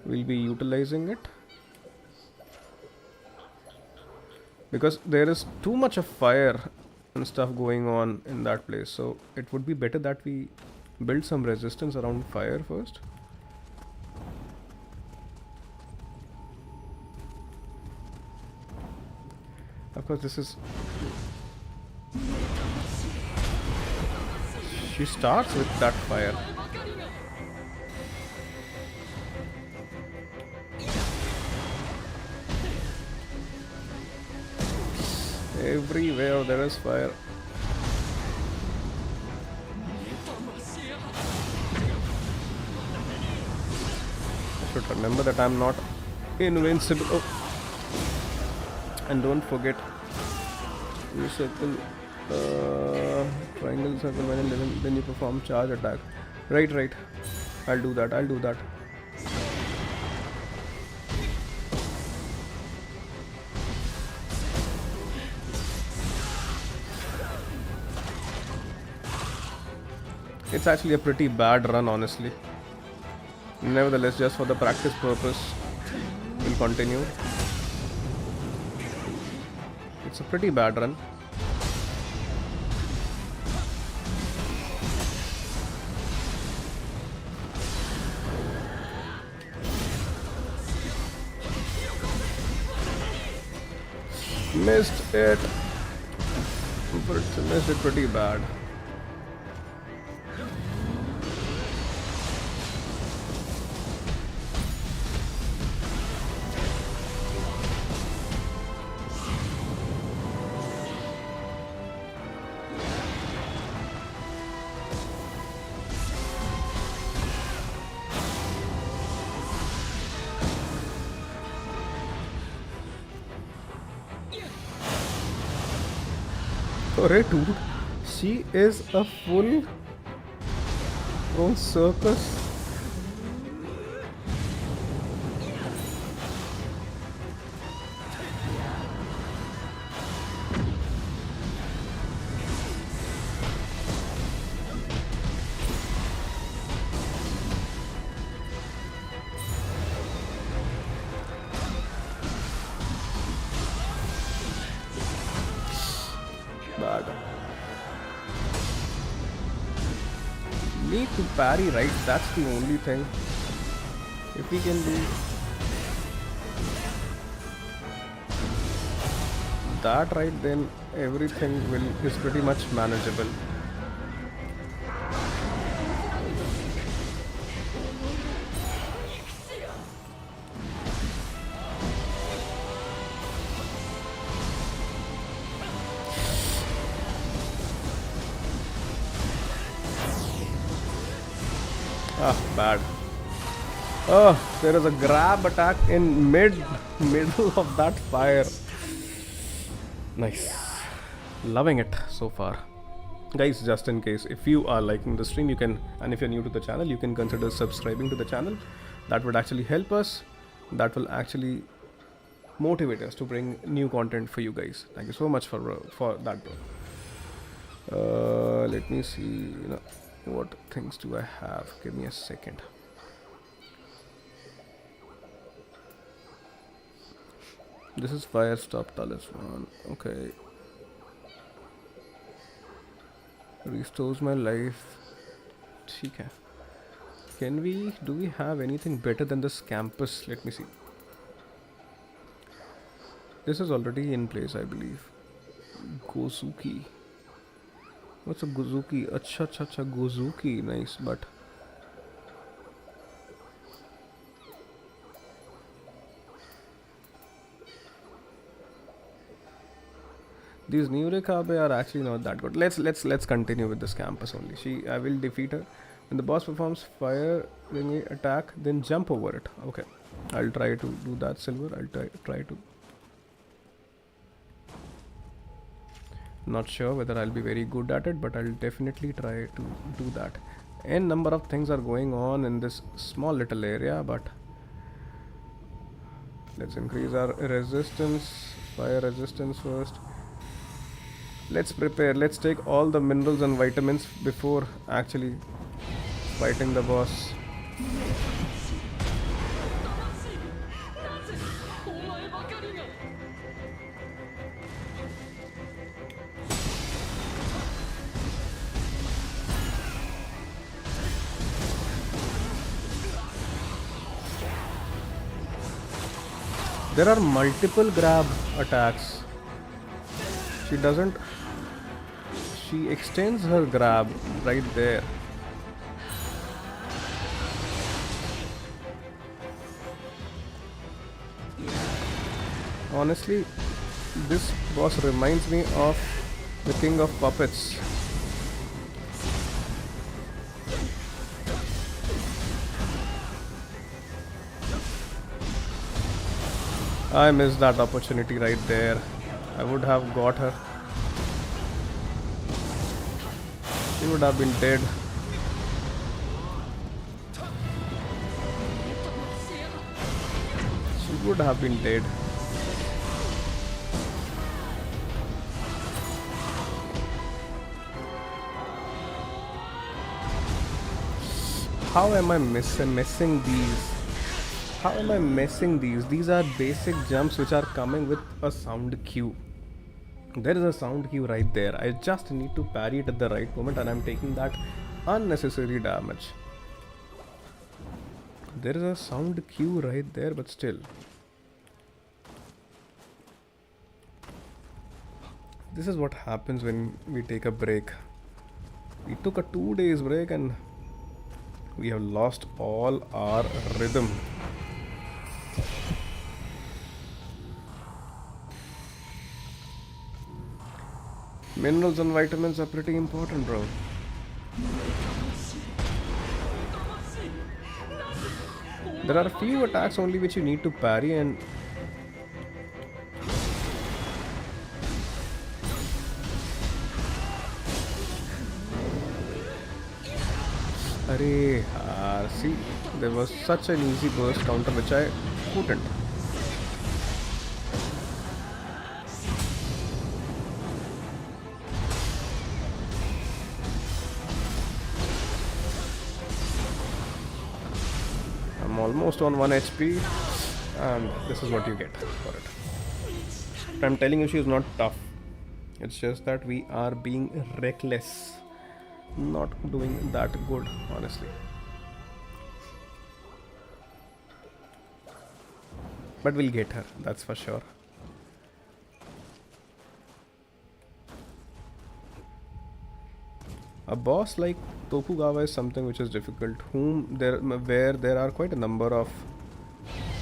We'll be utilizing it. Because there is too much of fire and stuff going on in that place, so it would be better that we build some resistance around fire first. Of course, this is... She starts with that fire. Everywhere there is fire. I should remember that I'm not invincible. Oh. And don't forget, you circle, triangle, circle, then you perform charge attack. Right. I'll do that. It's actually a pretty bad run, honestly. Nevertheless, just for the practice purpose, we'll continue. It's a pretty bad run. Missed it. Missed it pretty bad. Hey dude, she is a full grown circus. Need to parry, right? That's the only thing. If we can do that right, then everything is pretty much manageable. Ah, bad. Oh, there is a grab attack in middle of that fire. Nice. Loving it so far. Guys, just in case, if you are liking the stream, you can, and if you're new to the channel, you can consider subscribing to the channel. That would actually help us. That will actually motivate us to bring new content for you guys. Thank you so much for that, bro. Let me see, what things do I have? Give me a second. This is fire stop talisman. Okay. Restores my life. Okay. Do we have anything better than this campus? Let me see. This is already in place, I believe. Gozuki. What's a Gozuki? Acha, Gozuki. Nice, but these Nurekabe are actually not that good. Let's continue with this campus only. I will defeat her. When the boss performs fire ring attack, then jump over it. Okay. I'll try to do that, Silver. I'll try to. Not sure whether I'll be very good at it, but I'll definitely try to do that. N number of things are going on in this small little area, but let's increase our resistance, fire resistance first. Let's prepare. Let's take all the minerals and vitamins before actually fighting the boss. There are multiple grab attacks. She extends her grab right there. Honestly, this boss reminds me of the King of Puppets. I missed that opportunity right there. I would have got her. She would have been dead. She would have been dead. How am I missing these? How am I missing these? These are basic jumps which are coming with a sound cue. There is a sound cue right there. I just need to parry it at the right moment, and I'm taking that unnecessary damage. There is a sound cue right there, but still. This is what happens when we take a break. We took a 2 days break and we have lost all our rhythm. Minerals and vitamins are pretty important, bro. There are a few attacks only which you need to parry, and see, there was such an easy burst counter which I couldn't. I'm almost on 1 HP, and this is what you get for it. I'm telling you, she is not tough. It's just that we are being reckless. Not doing that good, honestly. But we'll get her, that's for sure. A boss like Tokugawa is something which is difficult, where there are quite a number of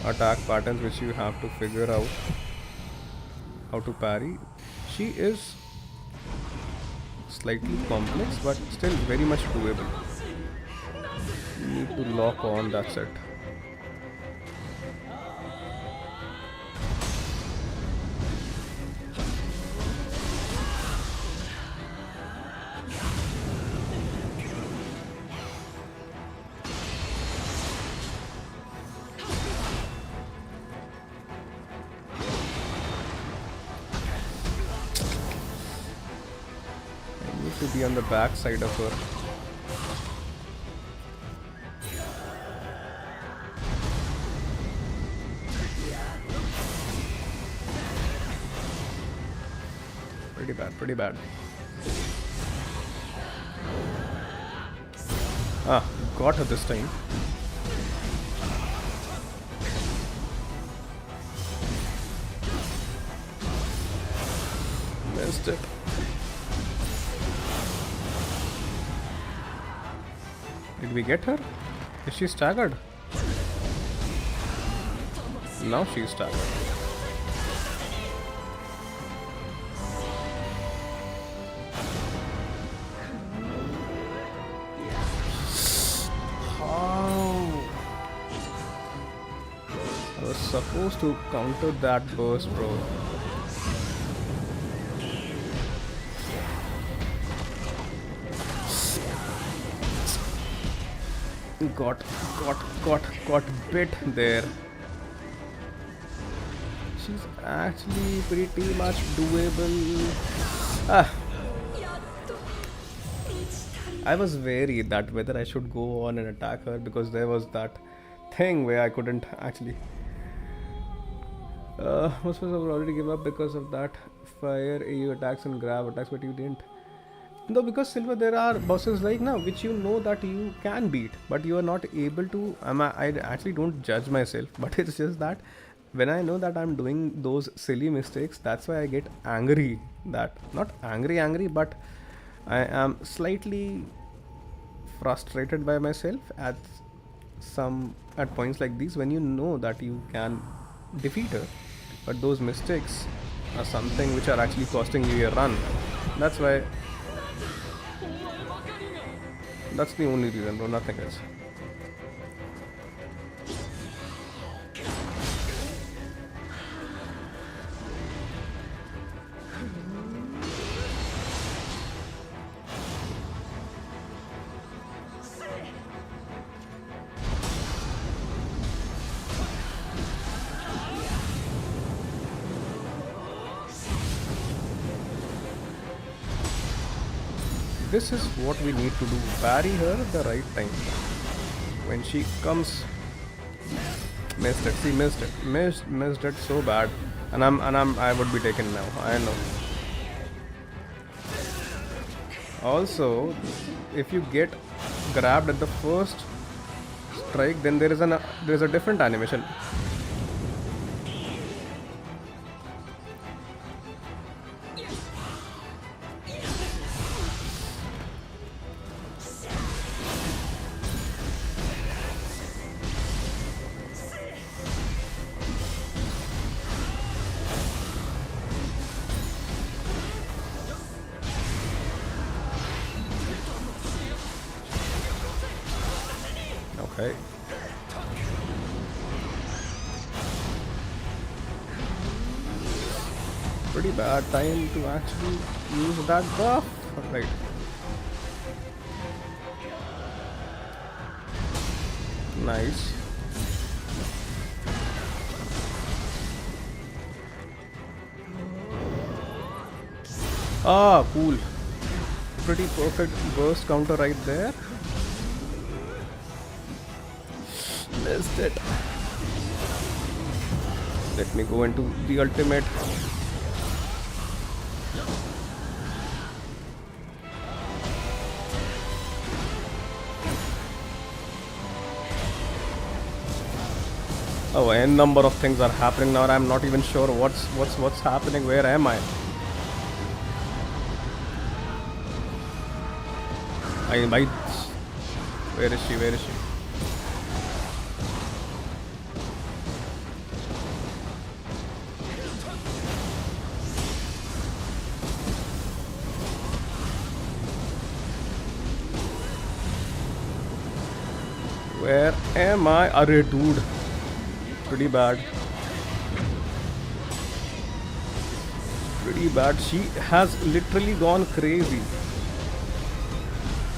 attack patterns which you have to figure out how to parry. She is slightly complex but still very much doable. You need to lock on, that's it. To be on the back side of her. Pretty bad. Ah, got her this time. Missed it. Did we get her? Is she staggered? Now she's staggered. How? I was supposed to counter that burst, bro. Got bit there. She's actually pretty much doable. I was wary that whether I should go on and attack her, because there was that thing where I couldn't actually. Was supposed to already give up because of that fire AU attacks and grab attacks, but you didn't. No, because Silver, there are bosses like now which you know that you can beat, but you are not able to. I actually don't judge myself, but it's just that when I know that I'm doing those silly mistakes, that's why I get angry. That not angry, but I am slightly frustrated by myself at points like these when you know that you can defeat her, but those mistakes are something which are actually costing you your run. That's why. That's the only reason, bro, nothing else. This is what we need to do. Parry her at the right time. When she comes, missed it. See, missed it so bad, and I would be taken now. I know. Also, if you get grabbed at the first strike, then there is a different animation. Okay. Pretty bad time to actually use that buff. Right. Nice. Ah, cool. Pretty perfect burst counter right there. Missed it. Let me go into the ultimate. Oh, a number of things are happening now. I'm not even sure what's happening. Where am I? I might. Where is she? Where is she? Where am I? Arre, dude. Pretty bad. Pretty bad. She has literally gone crazy.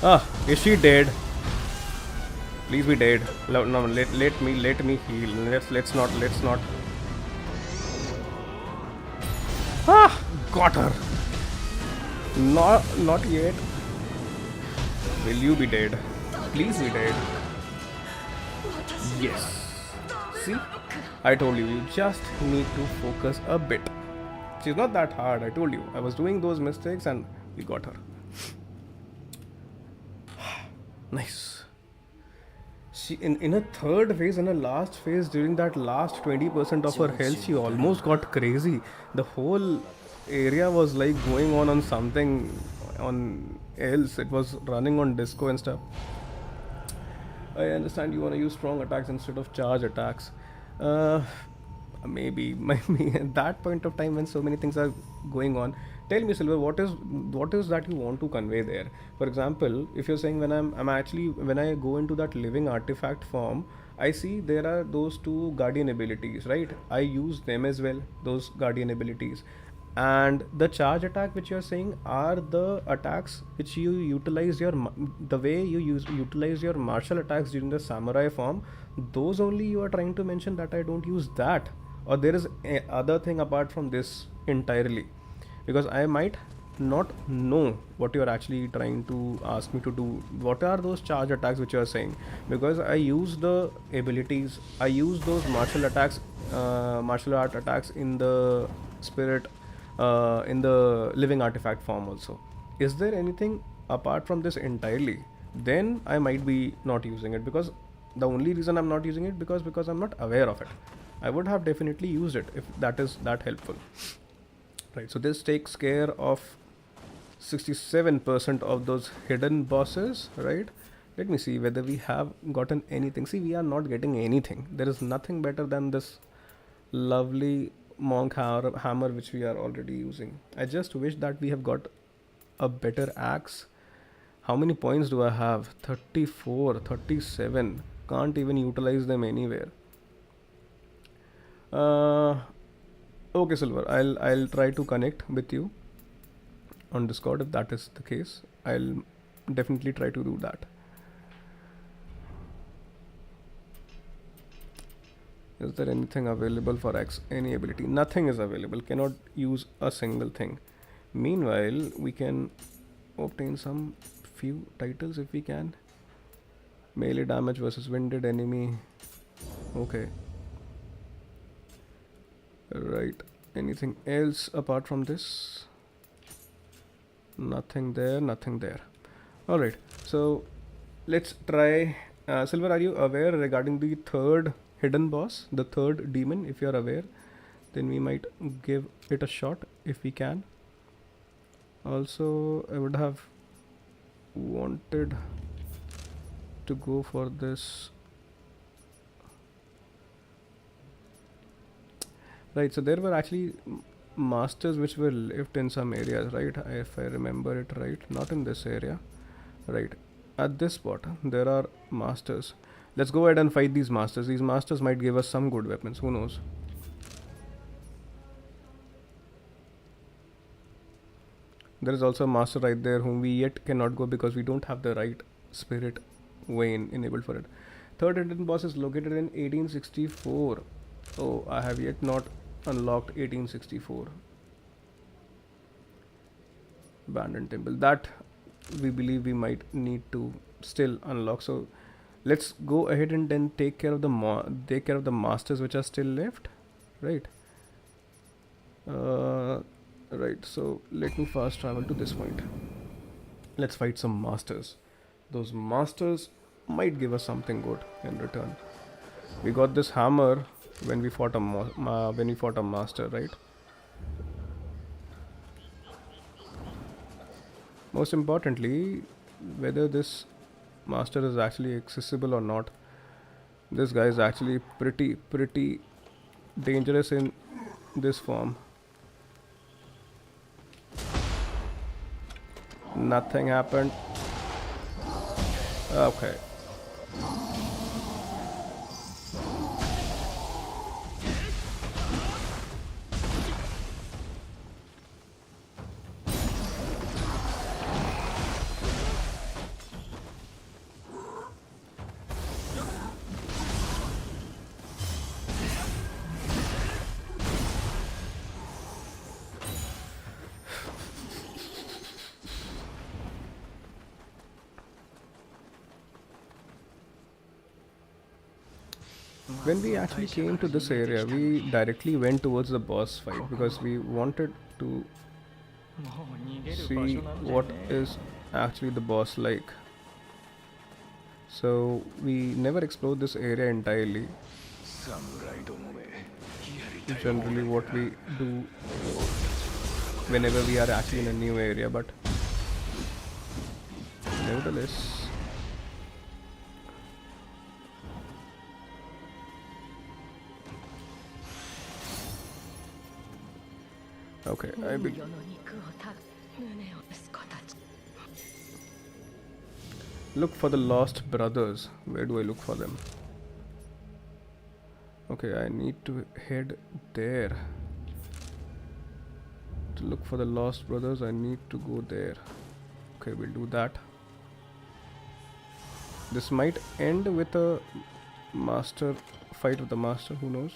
Ah, is she dead? Please be dead. No, let me heal. Let's not. Ah, got her. Not yet. Will you be dead? Please be dead. Yes. See? I told you, you just need to focus a bit. She's not that hard, I told you. I was doing those mistakes and we got her. Nice. She in a third phase, in a last phase, during that last 20% of her health, she almost got crazy. The whole area was like going on something on else. It was running on disco and stuff. I understand you want to use strong attacks instead of charge attacks. Maybe at that point of time when so many things are going on. Tell me, Silver, what is that you want to convey there? For example, if you're saying when I'm actually when I go into that living artifact form, I see there are those two guardian abilities, right? I use them as well, those guardian abilities. And the charge attack which you're saying are the attacks which you utilize the way you utilize your martial attacks during the samurai form. Those only you are trying to mention that I don't use that, or there is a other thing apart from this entirely, because I might not know what you are actually trying to ask me to do. What are those charge attacks which you are saying? Because I use the abilities, I use those martial art attacks in the spirit, in the living artifact form also. Is there anything apart from this entirely? Then I might be not using it, because the only reason I'm not using it because I'm not aware of it. I would have definitely used it if that is that helpful. Right, so this takes care of 67% of those hidden bosses, right? Let me see whether we have gotten anything. See, we are not getting anything. There is nothing better than this lovely monk hammer which we are already using. I just wish that we have got a better axe. How many points do I have? 34, 37. Can't even utilize them anywhere. Okay, Silver, I'll try to connect with you on Discord if that is the case. I'll definitely try to do that. Is there anything available for X? Any ability? Nothing is available. Cannot use a single thing. Meanwhile, we can obtain some few titles if we can. Melee damage versus winded enemy. Okay. Right. Anything else apart from this? Nothing there, nothing there. Alright. So, let's try. Silver, are you aware regarding the third hidden boss, the third demon? If you're aware, then we might give it a shot if we can. Also, I would have wanted to go for this. Right, so there were actually masters which were left in some areas, right? If I remember it right, not in this area. Right, at this spot there are masters. Let's go ahead and fight these masters. These masters might give us some good weapons, who knows. There is also a master right there whom we yet cannot go because we don't have the right spirit vein enabled for it. Third hidden boss is located in 1864. Oh, I have yet not unlocked 1864. Abandoned temple. That we believe we might need to still unlock. So let's go ahead and then take care of the masters which are still left, right? Right. So let me fast travel to this point. Let's fight some masters. Those masters might give us something good in return. We got this hammer when we fought a master, right? Most importantly, whether this master is actually accessible or not. This guy is actually pretty dangerous in this form. Nothing happened. Okay. When we actually came to this area, we directly went towards the boss fight because we wanted to see what is actually the boss like. So we never explored this area entirely. Generally what we do whenever we are actually in a new area, but nevertheless. Okay, I be look for the lost brothers. Where do I look for them? Okay, I need to head there. To look for the lost brothers, I need to go there. Okay, we'll do that. This might end with a master fight with the master, who knows?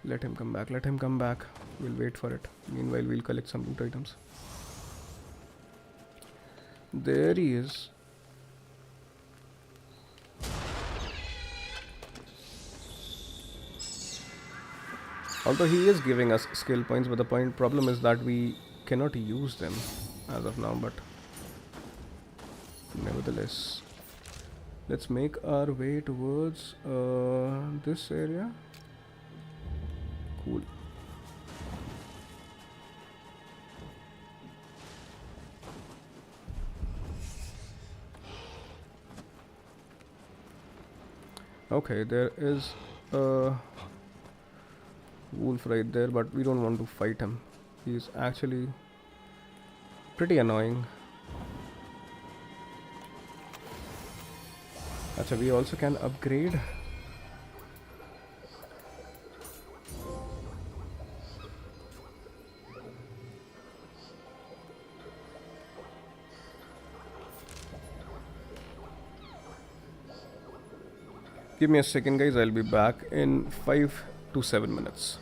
Let him come back, let him come back. We'll wait for it. Meanwhile, we'll collect some loot items. There he is. Although he is giving us skill points, but the problem is that we cannot use them as of now, but nevertheless, let's make our way towards this area. Cool. Okay, there is a wolf right there, but we don't want to fight him. He's actually pretty annoying. Achha, we also can upgrade. Give me a second, guys. I'll be back in 5 to 7 minutes.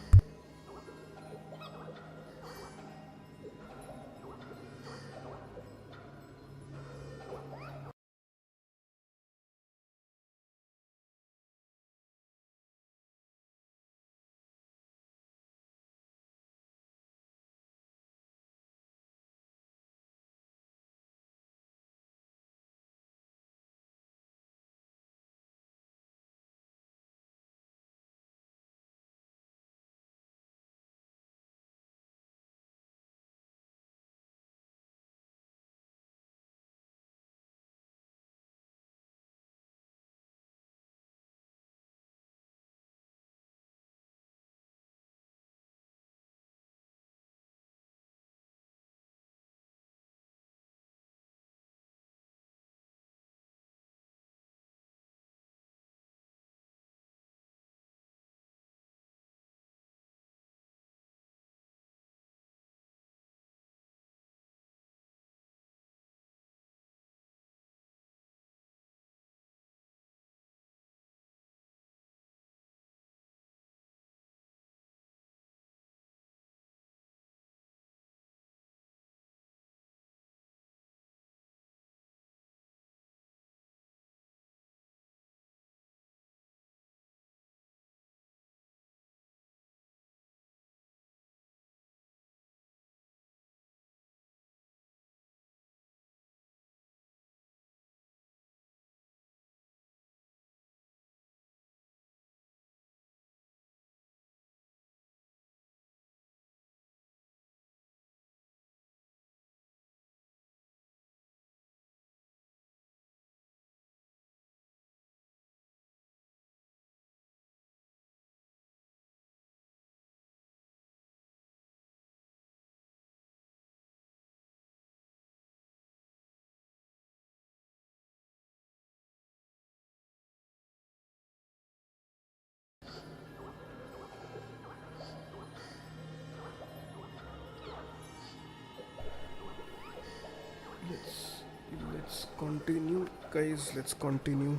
continue, guys. Let's continue.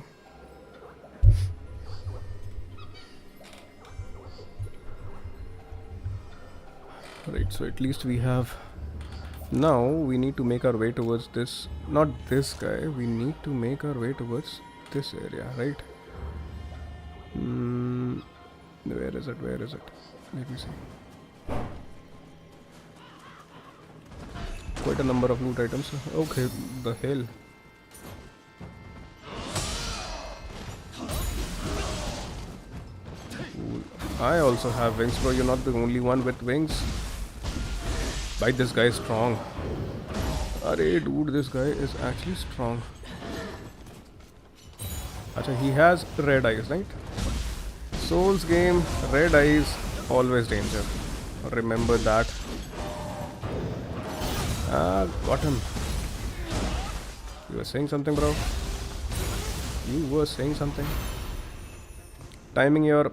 Right, so at least we have. Now we need to make our way towards this. Not this guy. We need to make our way towards this area, right? Where is it? Where is it? Let me see. Quite a number of loot items. Okay, the hell. Cool. I also have wings, bro. You're not the only one with wings. Bite, this guy is strong. Arey, dude, this guy is actually strong. Acha, he has red eyes, right? Souls game, red eyes, always danger. Remember that. Ah, got him. You were saying something, bro? You were saying something? Timing your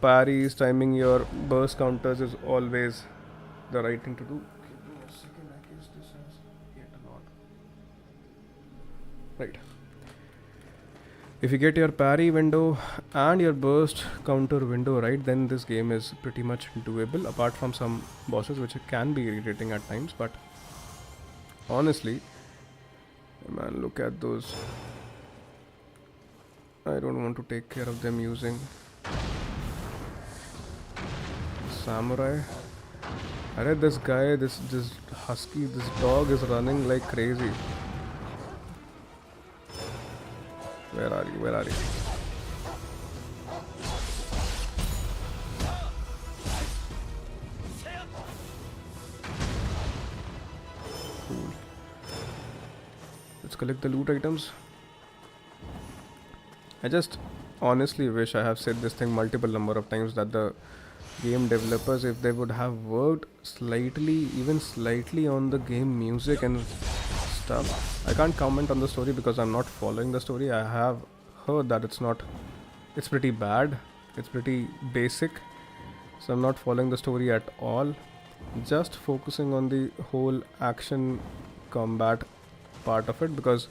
parries, timing your burst counters is always the right thing to do. Give me a second, I guess this has yet a lot. Right. If you get your parry window and your burst counter window right, then this game is pretty much doable, apart from some bosses which can be irritating at times. But honestly, man, look at those. I don't want to take care of them using samurai. I read this guy, this husky, this dog is running like crazy. Where are you? Where are you? Cool. Let's collect the loot items. I just honestly wish I have said this thing multiple number of times that the game developers, if they would have worked slightly, even slightly on the game music and stuff. I can't comment on the story because I'm not following the story. I have heard that it's pretty bad, it's pretty basic, so I'm not following the story at all, just focusing on the whole action combat part of it, because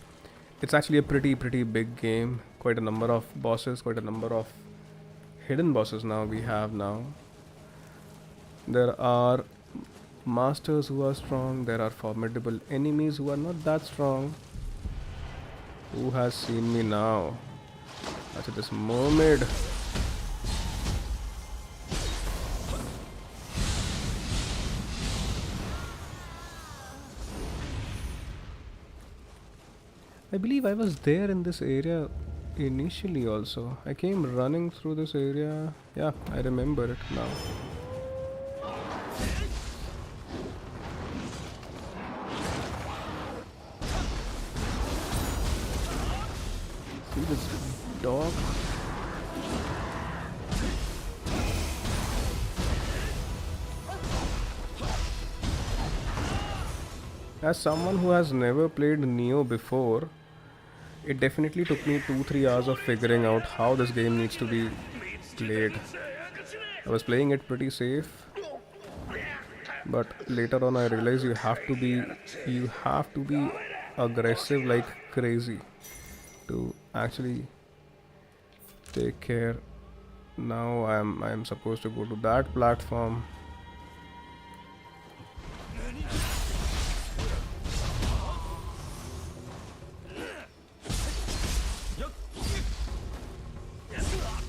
it's actually a pretty big game. Quite a number of bosses, quite a number of hidden bosses now we have now. There are masters who are strong, there are formidable enemies who are not that strong. Who has seen me now? Actually, this mermaid. I believe I was there in this area initially also. I came running through this area. Yeah, I remember it now. See this dog? As someone who has never played Nioh before, it definitely took me 2-3 hours of figuring out how this game needs to be played. I was playing it pretty safe, but later on I realized you have to be aggressive like crazy to actually take care. Now I am supposed to go to that platform.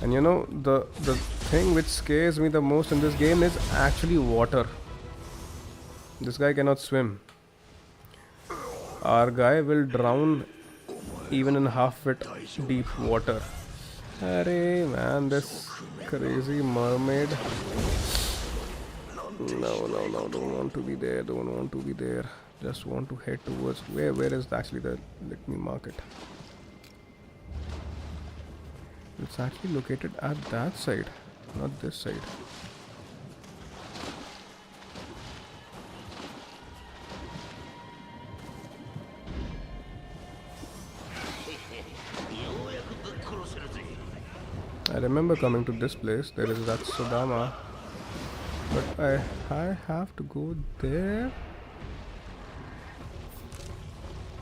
And you know, the thing which scares me the most in this game is actually water. This guy cannot swim. Our guy will drown even in half-foot deep water. Arey man, this crazy mermaid. No, don't want to be there, don't want to be there. Just want to head towards where is actually the, let me mark it. It's actually located at that side, not this side. I remember coming to this place. There is that Sudama, but I have to go there.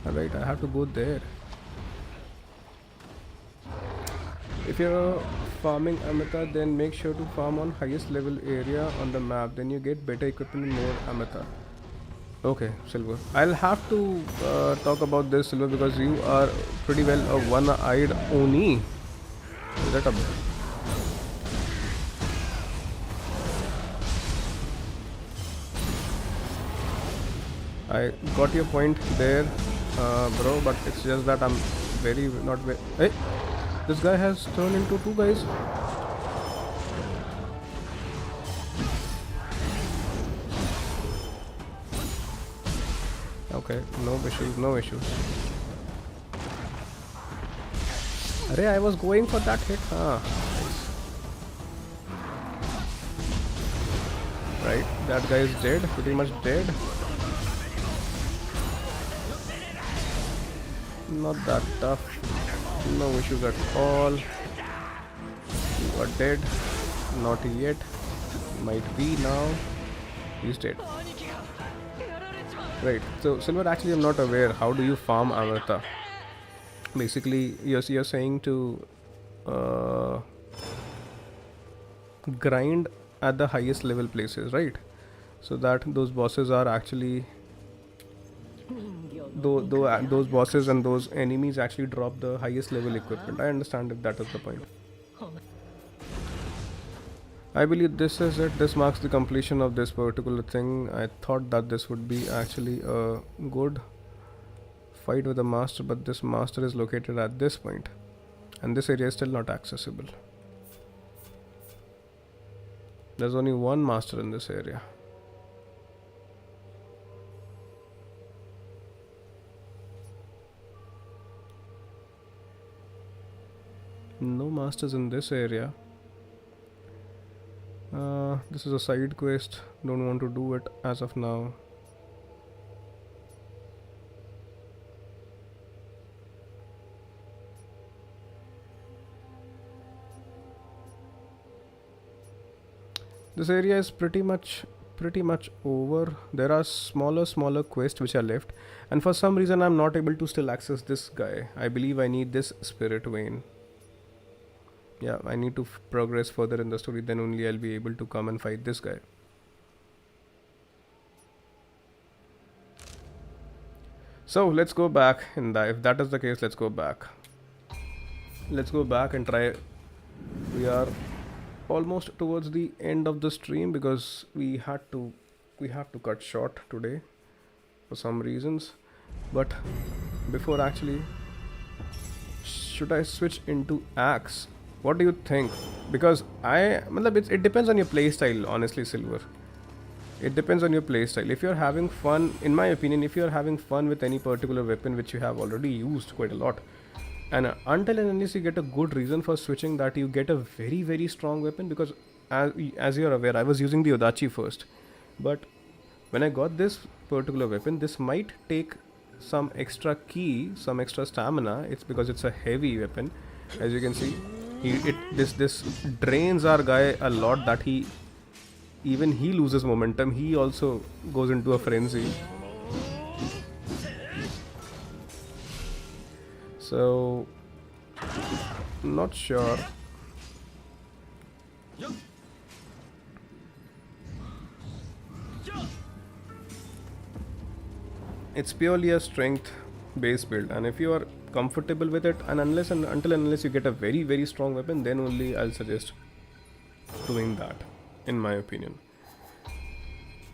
Alright, I have to go there. If you're farming Amata, then make sure to farm on highest level area on the map. Then you get better equipment and more Amata. Okay, Silver. I'll have to talk about this, Silver, because you are pretty well a one-eyed Oni. Is that a... I got your point there, bro, but it's just that I'm not very... Hey! This guy has turned into two guys. Okay, no issues. Arey, I was going for that hit. Nice. Right, that guy is dead, pretty much dead. Not that tough. No issues at all. You are dead. Not yet. Might be now. He's dead. Right. So Silver, actually I'm not aware. How do you farm Amrita? Basically, you're saying to grind at the highest level places, right? So that those bosses are actually those bosses and those enemies actually drop the highest level equipment. I understand if that is the point. I believe this is it. This marks the completion of this particular thing. I thought that this would be actually a good fight with the master, but this master is located at this point and this area is still not accessible. There's only one master in this area. No masters in this area. This is a side quest. Don't want to do it as of now. This area is pretty much over. There are smaller quests which are left, and for some reason I'm not able to still access this guy. I believe I need this spirit vein. Yeah, I need to progress further in the story, then only I'll be able to come and fight this guy. So let's go back, and if that is the case, let's go back. Let's go back and try. We are almost towards the end of the stream because we have to cut short today for some reasons. But before actually, should I switch into axe? What do you think? Because it depends on your playstyle, honestly, Silver. It depends on your playstyle. If you're having fun, in my opinion, if you're having fun with any particular weapon which you have already used quite a lot, and until and unless you get a good reason for switching that, you get a very strong weapon. Because as you're aware, I was using the Odachi first, but when I got this particular weapon, this might take some extra ki, some extra stamina. It's because it's a heavy weapon, as you can see. This drains our guy a lot, that he loses momentum. He also goes into a frenzy. So not sure. It's purely a strength based build, and if you are comfortable with it, and unless you get a very strong weapon, then only I'll suggest doing that, in my opinion.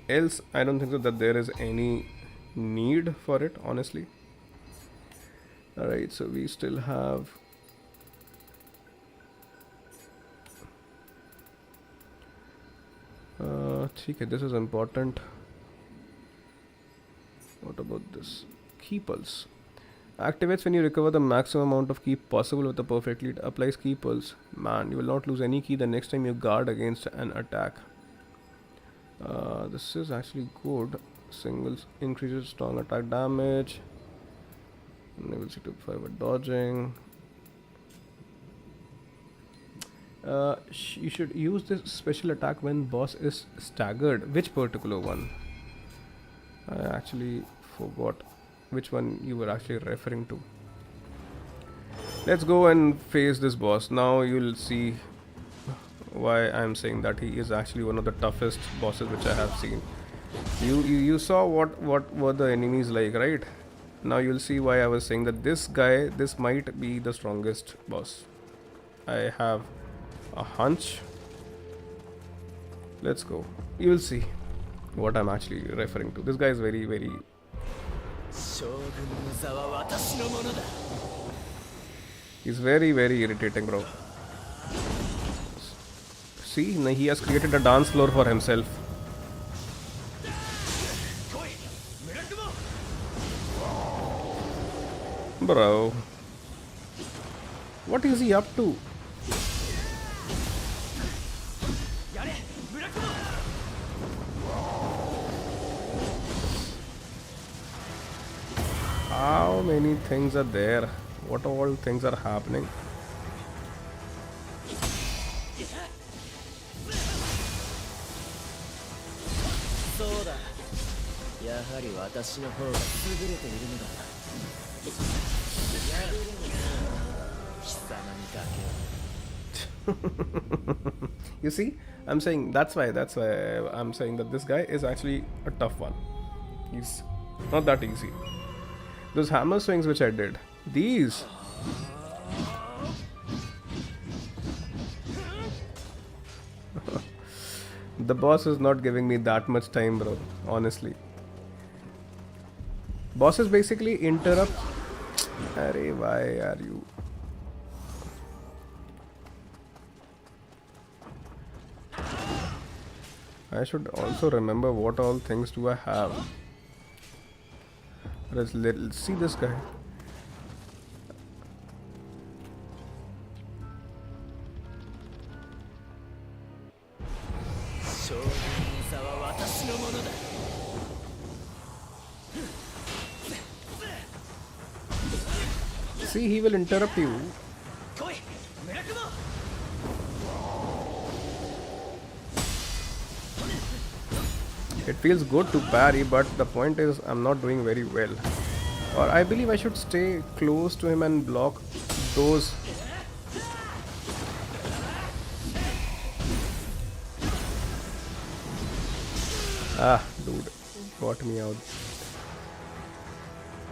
Else I don't think so that there is any need for it, honestly. Alright, so we still have okay, this is important. What about this? Key pulse activates when you recover the maximum amount of ki possible with a perfect lead. Applies key pulse. Man, you will not lose any ki the next time you guard against an attack. This is actually good. Singles increases strong attack damage. Level 6 to 5 with dodging. You should use this special attack when boss is staggered. Which particular one? I actually forgot. which one you were actually referring to. Let's go and face this boss. Now you'll see why I'm saying that he is actually one of the toughest bosses which I have seen. You saw what were the enemies like, right? Now you'll see why I was saying that this might be the strongest boss. I have a hunch. Let's go. You will see what I'm actually referring to. This guy is very, very... He's very, very irritating, bro. See, he has created a dance floor for himself. Bro. What is he up to? How many things are there? What all things are happening? You see, I'm saying that's why I'm saying that this guy is actually a tough one. He's not that easy. Those hammer swings which I did, these the boss is not giving me that much time, bro, honestly. Bosses basically interrupt. Arey, why are you... I should also remember what all things do I have. Let's see this guy. See, he will interrupt you. It feels good to parry, but the point is I'm not doing very well. Or I believe I should stay close to him and block those. Ah, dude, got me out.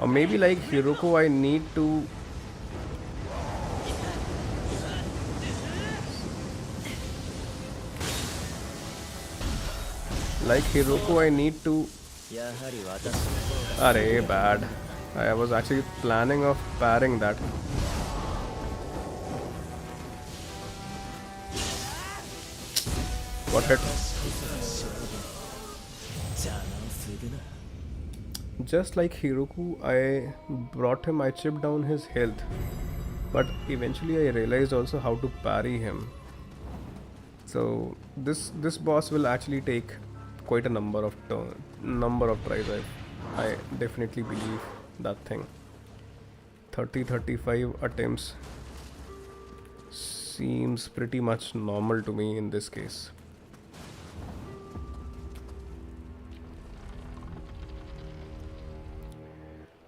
Or maybe like Hiroko, I need to... Like Hiroko, I need to... Arey, bad. I was actually planning of parrying that. Got hit. Just like Hiroku, I brought him, I chipped down his health. But eventually I realized also how to parry him. So this boss will actually take quite a number of tries. I definitely believe that thing. 35 attempts seems pretty much normal to me in this case.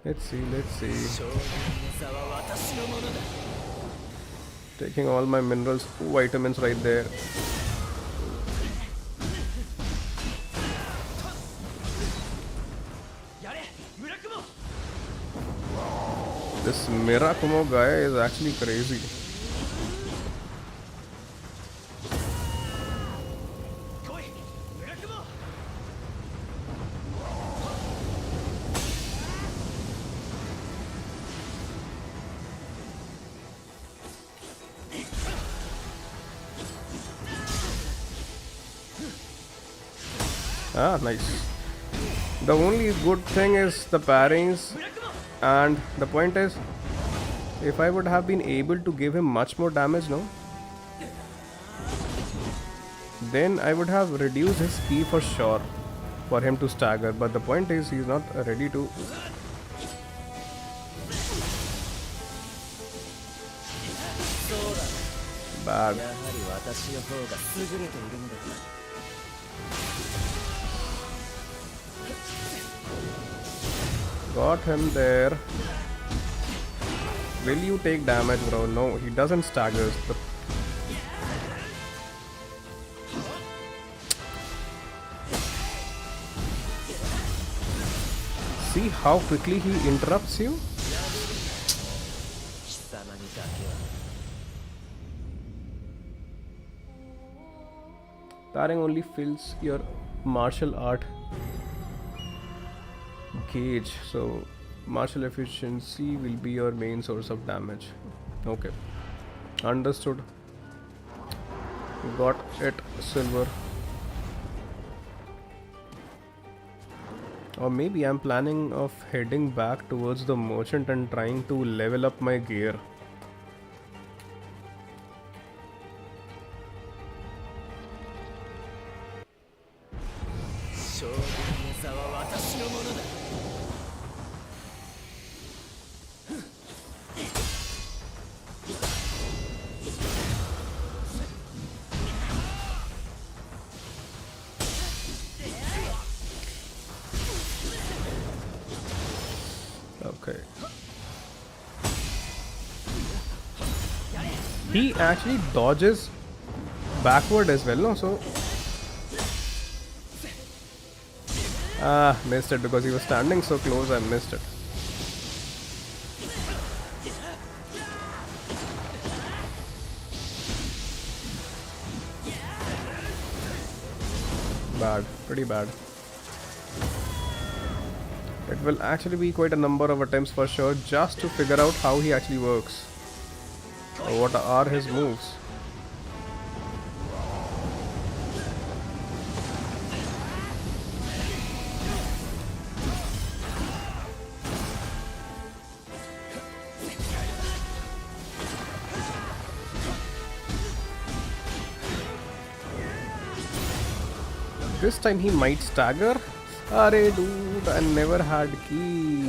Let's see. Taking all my minerals, vitamins right there. This Mirakumo guy is actually crazy. Ah, nice. The only good thing is the parries, and the point is, if I would have been able to give him much more damage, no? Then I would have reduced his ki for sure, for him to stagger, but the point is, he's not ready to. Bad. Got him there. Will you take damage, bro? No, he doesn't stagger. See how quickly he interrupts you? Parrying only fills your martial art gauge, so martial efficiency will be your main source of damage. Okay, understood. Got it, Silver. Or maybe I'm planning of heading back towards the merchant and trying to level up my gear. Okay. He actually dodges backward as well, no? So missed it because he was standing so close. I missed it. Bad, pretty bad. It will actually be quite a number of attempts for sure just to figure out how he actually works. Or what are his moves. This time he might stagger. Arey dude, I never had key.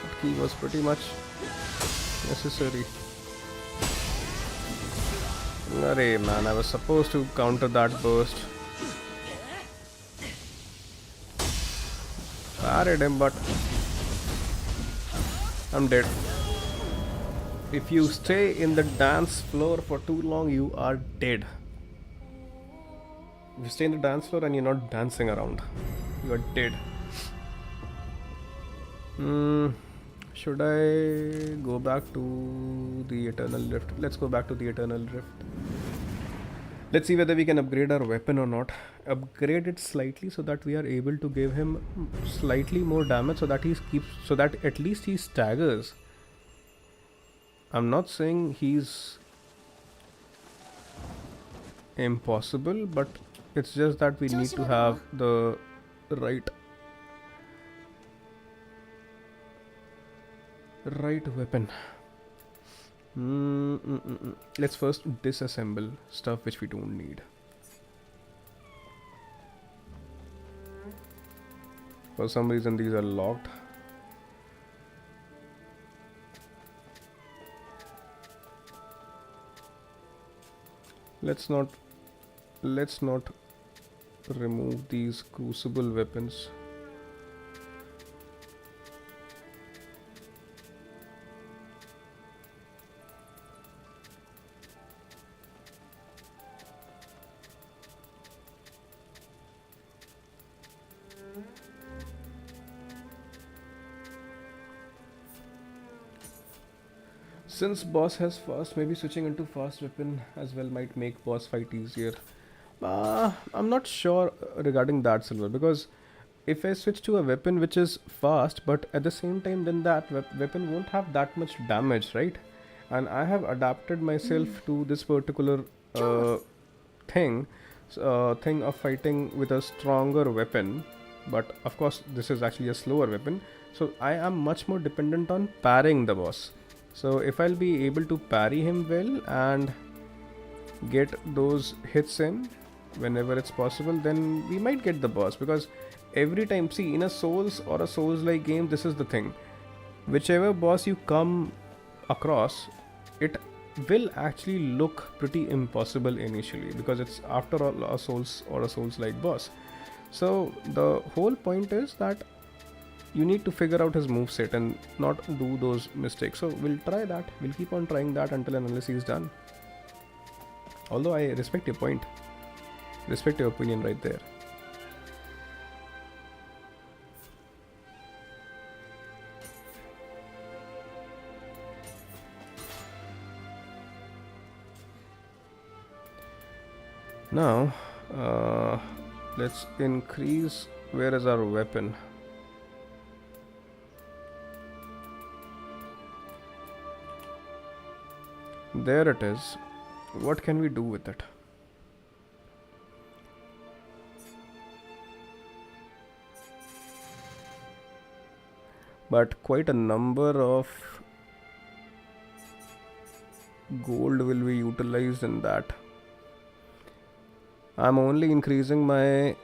That key was pretty much necessary. Arey man, I was supposed to counter that burst. Parried him, but I'm dead. If you stay in the dance floor for too long, you are dead. If you stay in the dance floor and you're not dancing around, you are dead. Should I go back to the Eternal Rift? Let's go back to the Eternal Rift. Let's see whether we can upgrade our weapon or not. Upgrade it slightly so that we are able to give him slightly more damage, so that at least he staggers. I'm not saying he's impossible, but it's just that we need to have the right weapon. Let's first disassemble stuff which we don't need. For some reason these are locked. Let's not remove these Crucible weapons. Since boss has fast, maybe switching into fast weapon as well might make boss fight easier. I'm not sure regarding that, Silver, because if I switch to a weapon which is fast, but at the same time then that weapon won't have that much damage, right? And I have adapted myself to this particular thing of fighting with a stronger weapon, but of course this is actually a slower weapon, so I am much more dependent on parrying the boss. So if I'll be able to parry him well and get those hits in whenever it's possible, then we might get the boss. Because every time, see, in a Souls or a Souls-like game, this is the thing. Whichever boss you come across, it will actually look pretty impossible initially, because it's after all a Souls or a Souls-like boss. So the whole point is that you need to figure out his moveset and not do those mistakes. So we'll try that. We'll keep on trying that until and unless he's done. Although I respect your point. Respect your opinion right there. Now, let's increase. Where is our weapon? There it is. What can we do with it? But quite a number of gold will be utilized in that. I'm only increasing my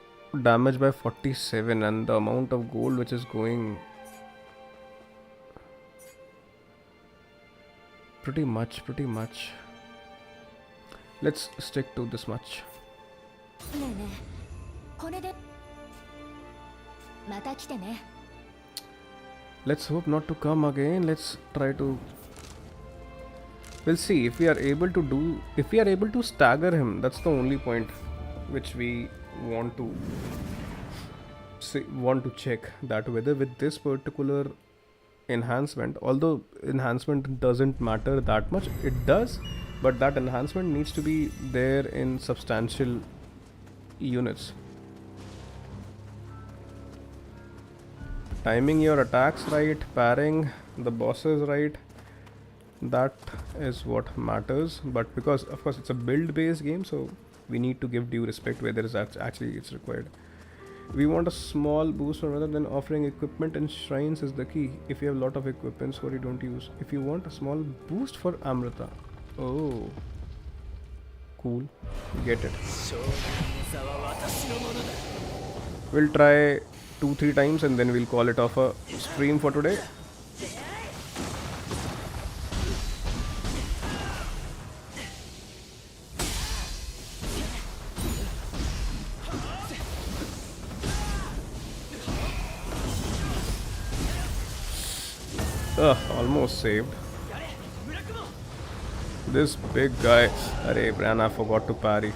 damage by 47 and the amount of gold which is going pretty much. Let's stick to this much. Let's hope not to come again. Let's try to. We'll see if we are able to do. If we are able to stagger him, that's the only point which we want to check, that whether with this particular enhancement, although enhancement doesn't matter that much, it does, but that enhancement needs to be there in substantial units. Timing your attacks right, parrying the bosses right, that is what matters. But because of course it's a build based game, so we need to give due respect whether it's actually it's required. We want a small boost rather than offering equipment and shrines is the key. If you have a lot of equipments, what you don't use. If you want a small boost for Amrita. Oh, cool. Get it. We'll try 2-3 times and then we'll call it off a stream for today. Almost saved. This big guy. Arey, Bran, I forgot to parry.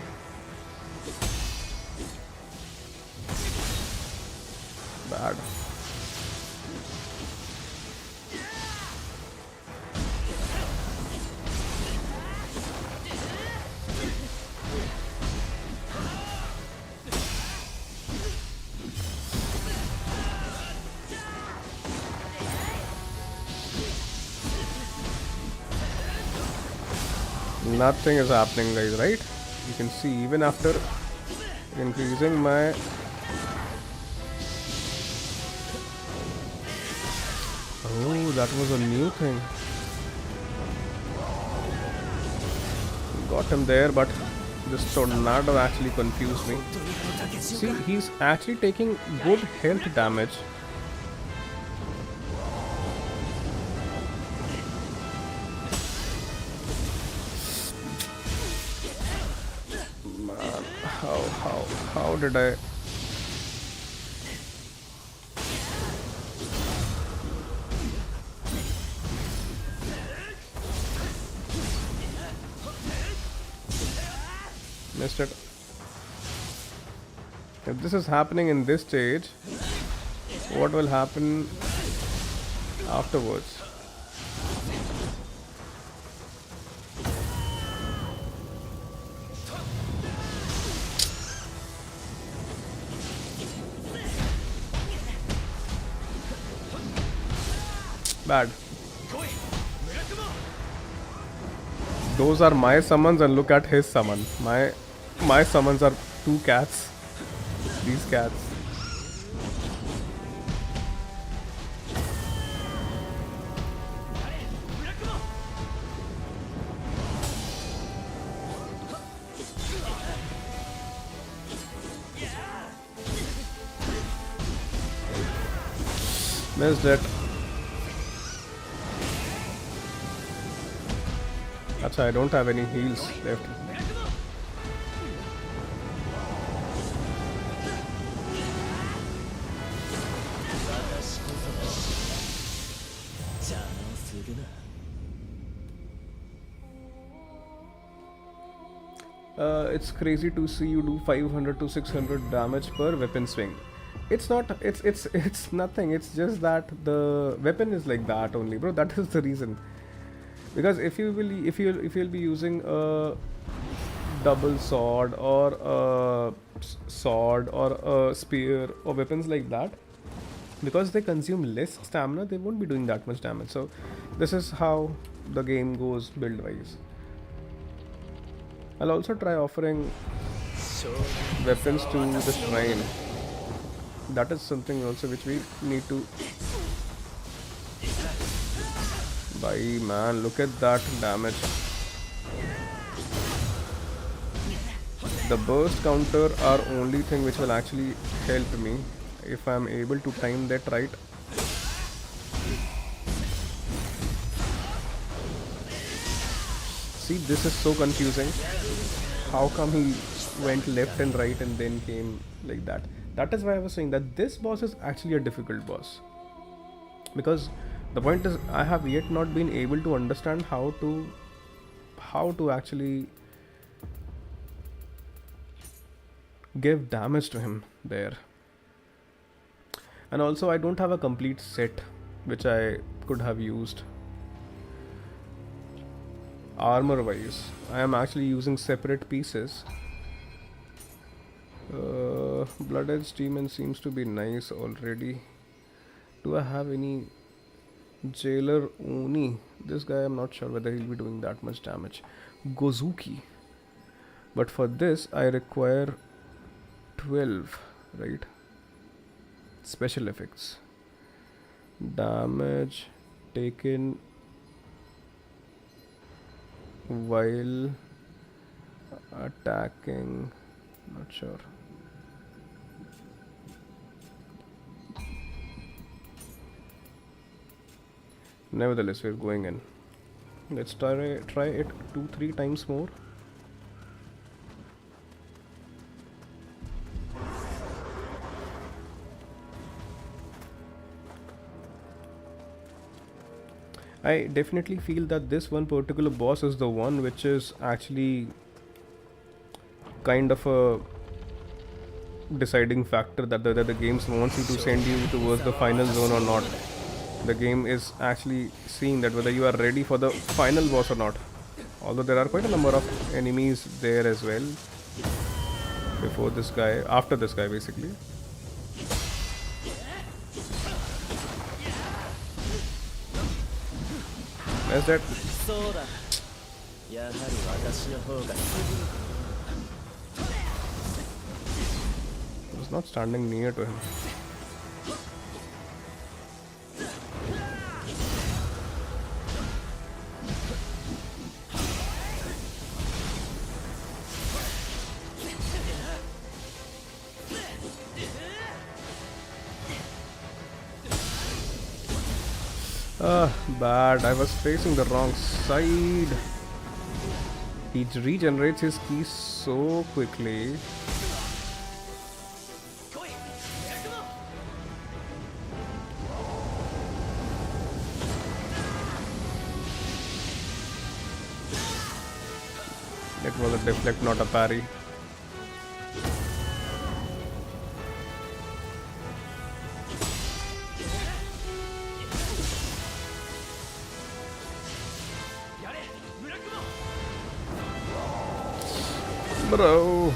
Bad. Nothing is happening, guys, right? You can see even after increasing my oh, that was a new thing. Got him there, but this tornado actually confused me. See, he's actually taking good health damage. How did I? Missed it. If this is happening in this stage, what will happen afterwards? Bad. Those are my summons and look at his summon. My summons are 2 cats. These cats. Missed it. Achha, I don't have any heals left. It's crazy to see you do 500 to 600 damage per weapon swing. It's not. It's nothing. It's just that the weapon is like that only, bro. That is the reason. Because if you'll be using a double sword or a sword or a spear or weapons like that, because they consume less stamina, they won't be doing that much damage. So this is how the game goes build wise. I'll also try offering weapons to the shrine. That is something also which we need to buy. Man, look at that damage. The burst counter are only thing which will actually help me if I am able to time that right. See, this is so confusing. How come he went left and right and then came like that? That is why I was saying that this boss is actually a difficult boss. Because the point is, I have yet not been able to understand how to actually give damage to him there. And also I don't have a complete set which I could have used. Armor wise, I am actually using separate pieces. Blood Edge Demon seems to be nice already. Do I have any Jailer Oni? This guy I'm not sure whether he'll be doing that much damage. Gozuki. But for this I require 12, right? Special effects. Damage taken while attacking. Not sure. Nevertheless, we're going in. Let's try it 2-3 times more. I definitely feel that this one particular boss is the one which is actually kind of a deciding factor that the games wants you to send you towards the final zone or not. The game is actually seeing that whether you are ready for the final boss or not. Although there are quite a number of enemies there as well before this guy, after this guy basically. Where's that? I was not standing near to him. Bad. I was facing the wrong side. He regenerates his keys so quickly. It was a deflect, not a parry. Bro.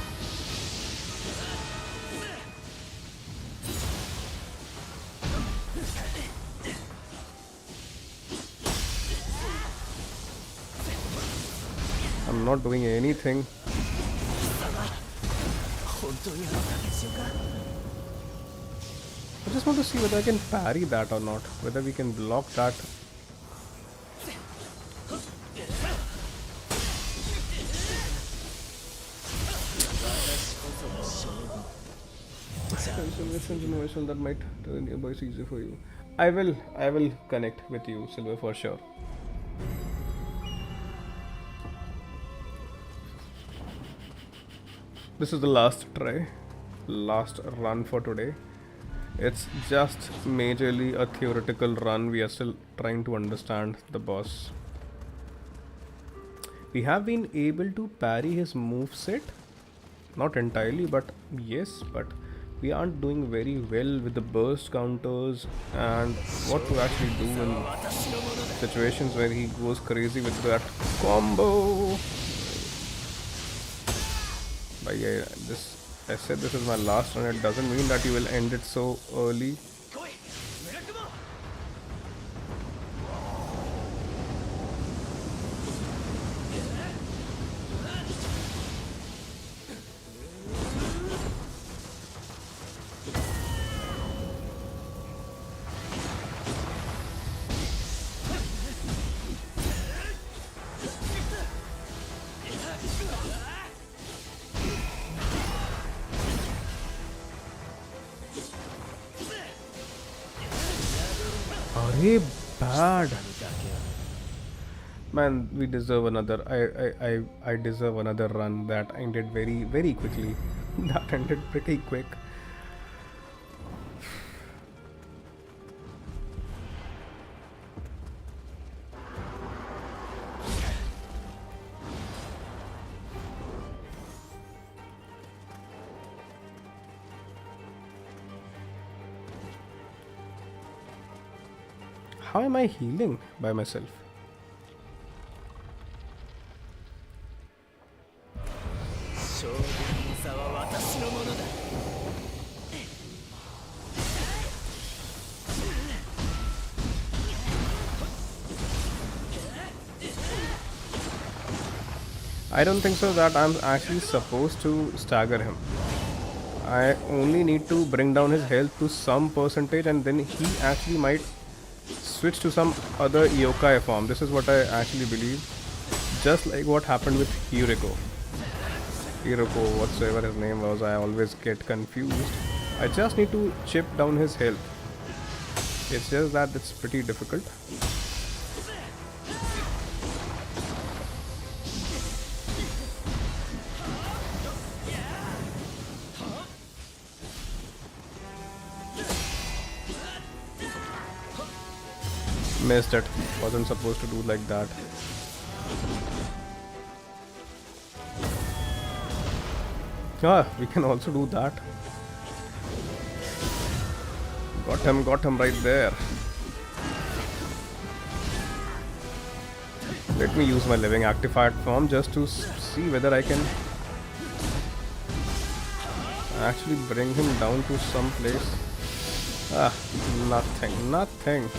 I'm not doing anything. I just want to see whether I can parry that or not. Whether we can block that. That might turn your voice easier for you. I will connect with you, Silver, for sure. This is the last try, last run for today. It's just majorly a theoretical run. We are still trying to understand the boss. We have been able to parry his move set. Not entirely, but yes, but we aren't doing very well with the burst counters and what to actually do in situations where he goes crazy with that combo. But yeah, I said this is my last run. It doesn't mean that you will end it so early. Arey, bad. Man, we deserve another. I deserve another run that ended very quickly. That ended pretty quick. How am I healing by myself? I don't think so that I'm actually supposed to stagger him. I only need to bring down his health to some percentage and then he actually might switch to some other yokai form. This is what I actually believe. Just like what happened with Hiriko, whatsoever his name was, I always get confused. I just need to chip down his health. It's just that it's pretty difficult. Missed it. Wasn't supposed to do like that. Ah, we can also do that. Got him right there. Let me use my living actified form just to see whether I can actually bring him down to some place. Ah, nothing.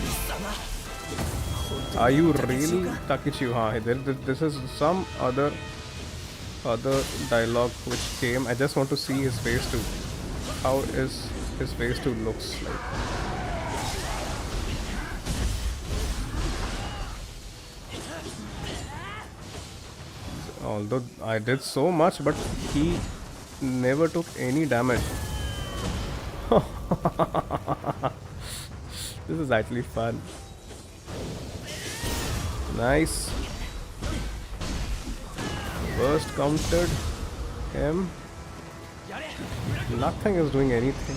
Are you really Takechiyo? This is some other dialogue which came. I just want to see his face too. How is his face too looks like? Although I did so much, but he never took any damage. This is actually fun. Nice. Burst countered him. Nothing is doing anything.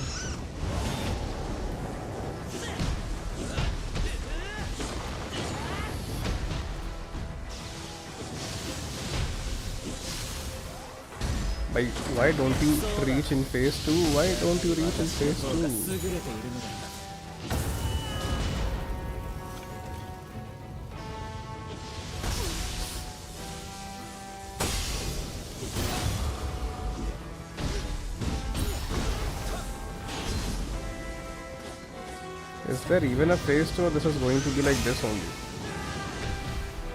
Why don't you reach in phase 2? Why don't you reach in phase 2? Is there even a phase 2 or this is going to be like this only?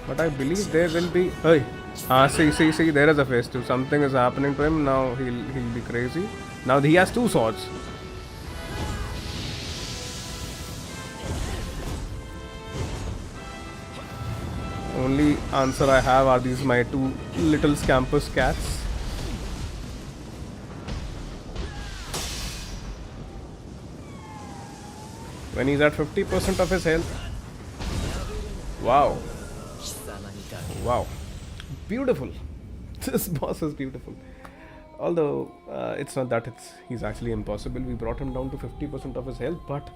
But I believe there will be... Hey! See, there is a phase 2. Something is happening to him. Now he'll be crazy. Now he has 2 swords. Only answer I have are these my 2 little campus cats. When he's at 50% of his health. Wow. Wow. Beautiful. This boss is beautiful. Although it's not that he's actually impossible. We brought him down to 50% of his health, but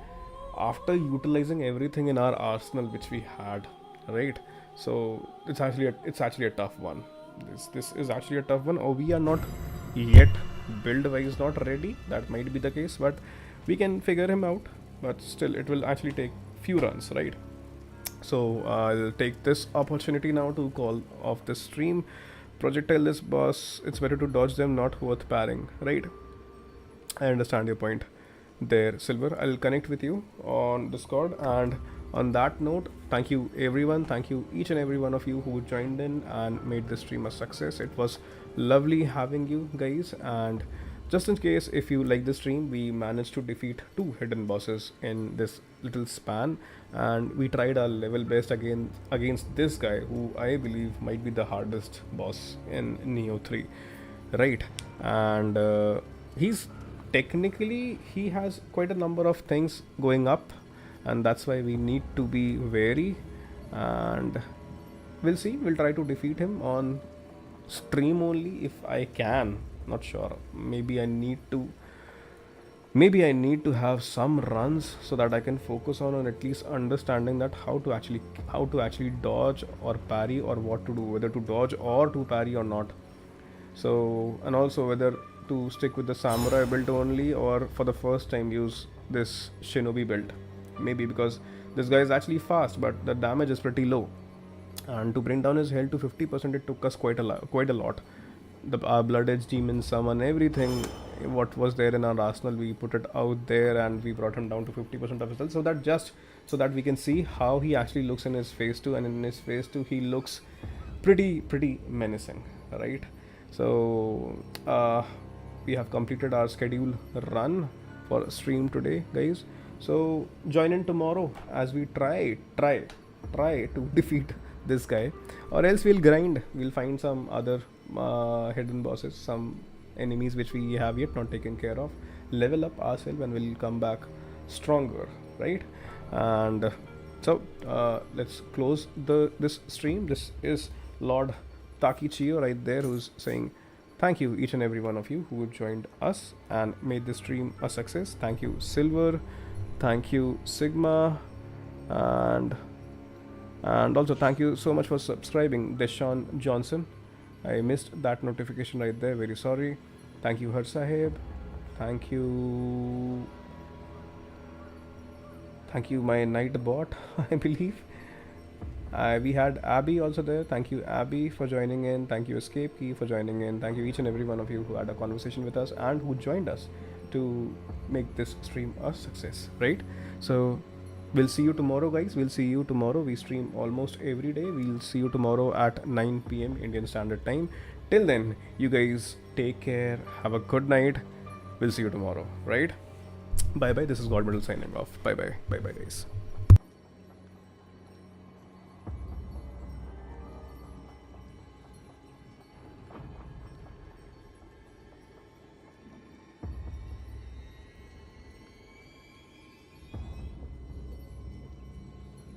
after utilizing everything in our arsenal which we had, right? So it's actually a tough one. This is actually a tough one. Or we are not yet build wise not ready. That might be the case, but we can figure him out. But still, it will actually take few runs, right? So I'll take this opportunity now to call off this stream. Projectile this boss. It's better to dodge them, not worth parrying, right? I understand your point there, Silver. I'll connect with you on Discord. And on that note, thank you everyone. Thank you each and every one of you who joined in and made this stream a success. It was lovely having you guys. And just in case if you like the stream, we managed to defeat 2 hidden bosses in this little span, and we tried our level best against this guy, who I believe might be the hardest boss in Nioh 3, right? And he's technically, he has quite a number of things going up, and that's why we need to be wary. And we'll see, we'll try to defeat him on stream only if I can. Not sure, maybe I need to have some runs so that I can focus on at least understanding that how to actually dodge or parry, or what to do, whether to dodge or to parry or not. So, and also whether to stick with the samurai build only, or for the first time use this shinobi build. Maybe because this guy is actually fast, but the damage is pretty low, and to bring down his health to 50%, it took us quite a lot. Our blood edge demon summon, everything what was there in our arsenal, we put it out there, and we brought him down to 50% of his health, so that we can see how he actually looks in his phase 2. And in his phase 2 he looks pretty menacing, right? So we have completed our scheduled run for stream today, guys. So join in tomorrow as we try to defeat this guy, or else we'll grind. We'll find some other hidden bosses, some enemies which we have yet not taken care of, level up ourselves, and we'll come back stronger, right? And so let's close this stream. This is Lord Takechiyo right there, who's saying thank you each and every one of you who joined us and made this stream a success. Thank you, Silver. Thank you, Sigma. And also thank you so much for subscribing, Deshaun Johnson. I missed that notification right there, very sorry. Thank you, Har Sahib. Thank you, my night bot, I believe. We had Abby also there. Thank you, Abby, for joining in. Thank you, Escape Key, for joining in. Thank you each and every one of you who had a conversation with us and who joined us to make this stream a success, right? So we'll see you tomorrow, guys. We'll see you tomorrow. We stream almost every day. We'll see you tomorrow at 9 p.m. Indian Standard Time. Till then, you guys take care. Have a good night. We'll see you tomorrow, right? Bye bye. This is GoDMetal's signing off. Bye bye. Bye bye, guys.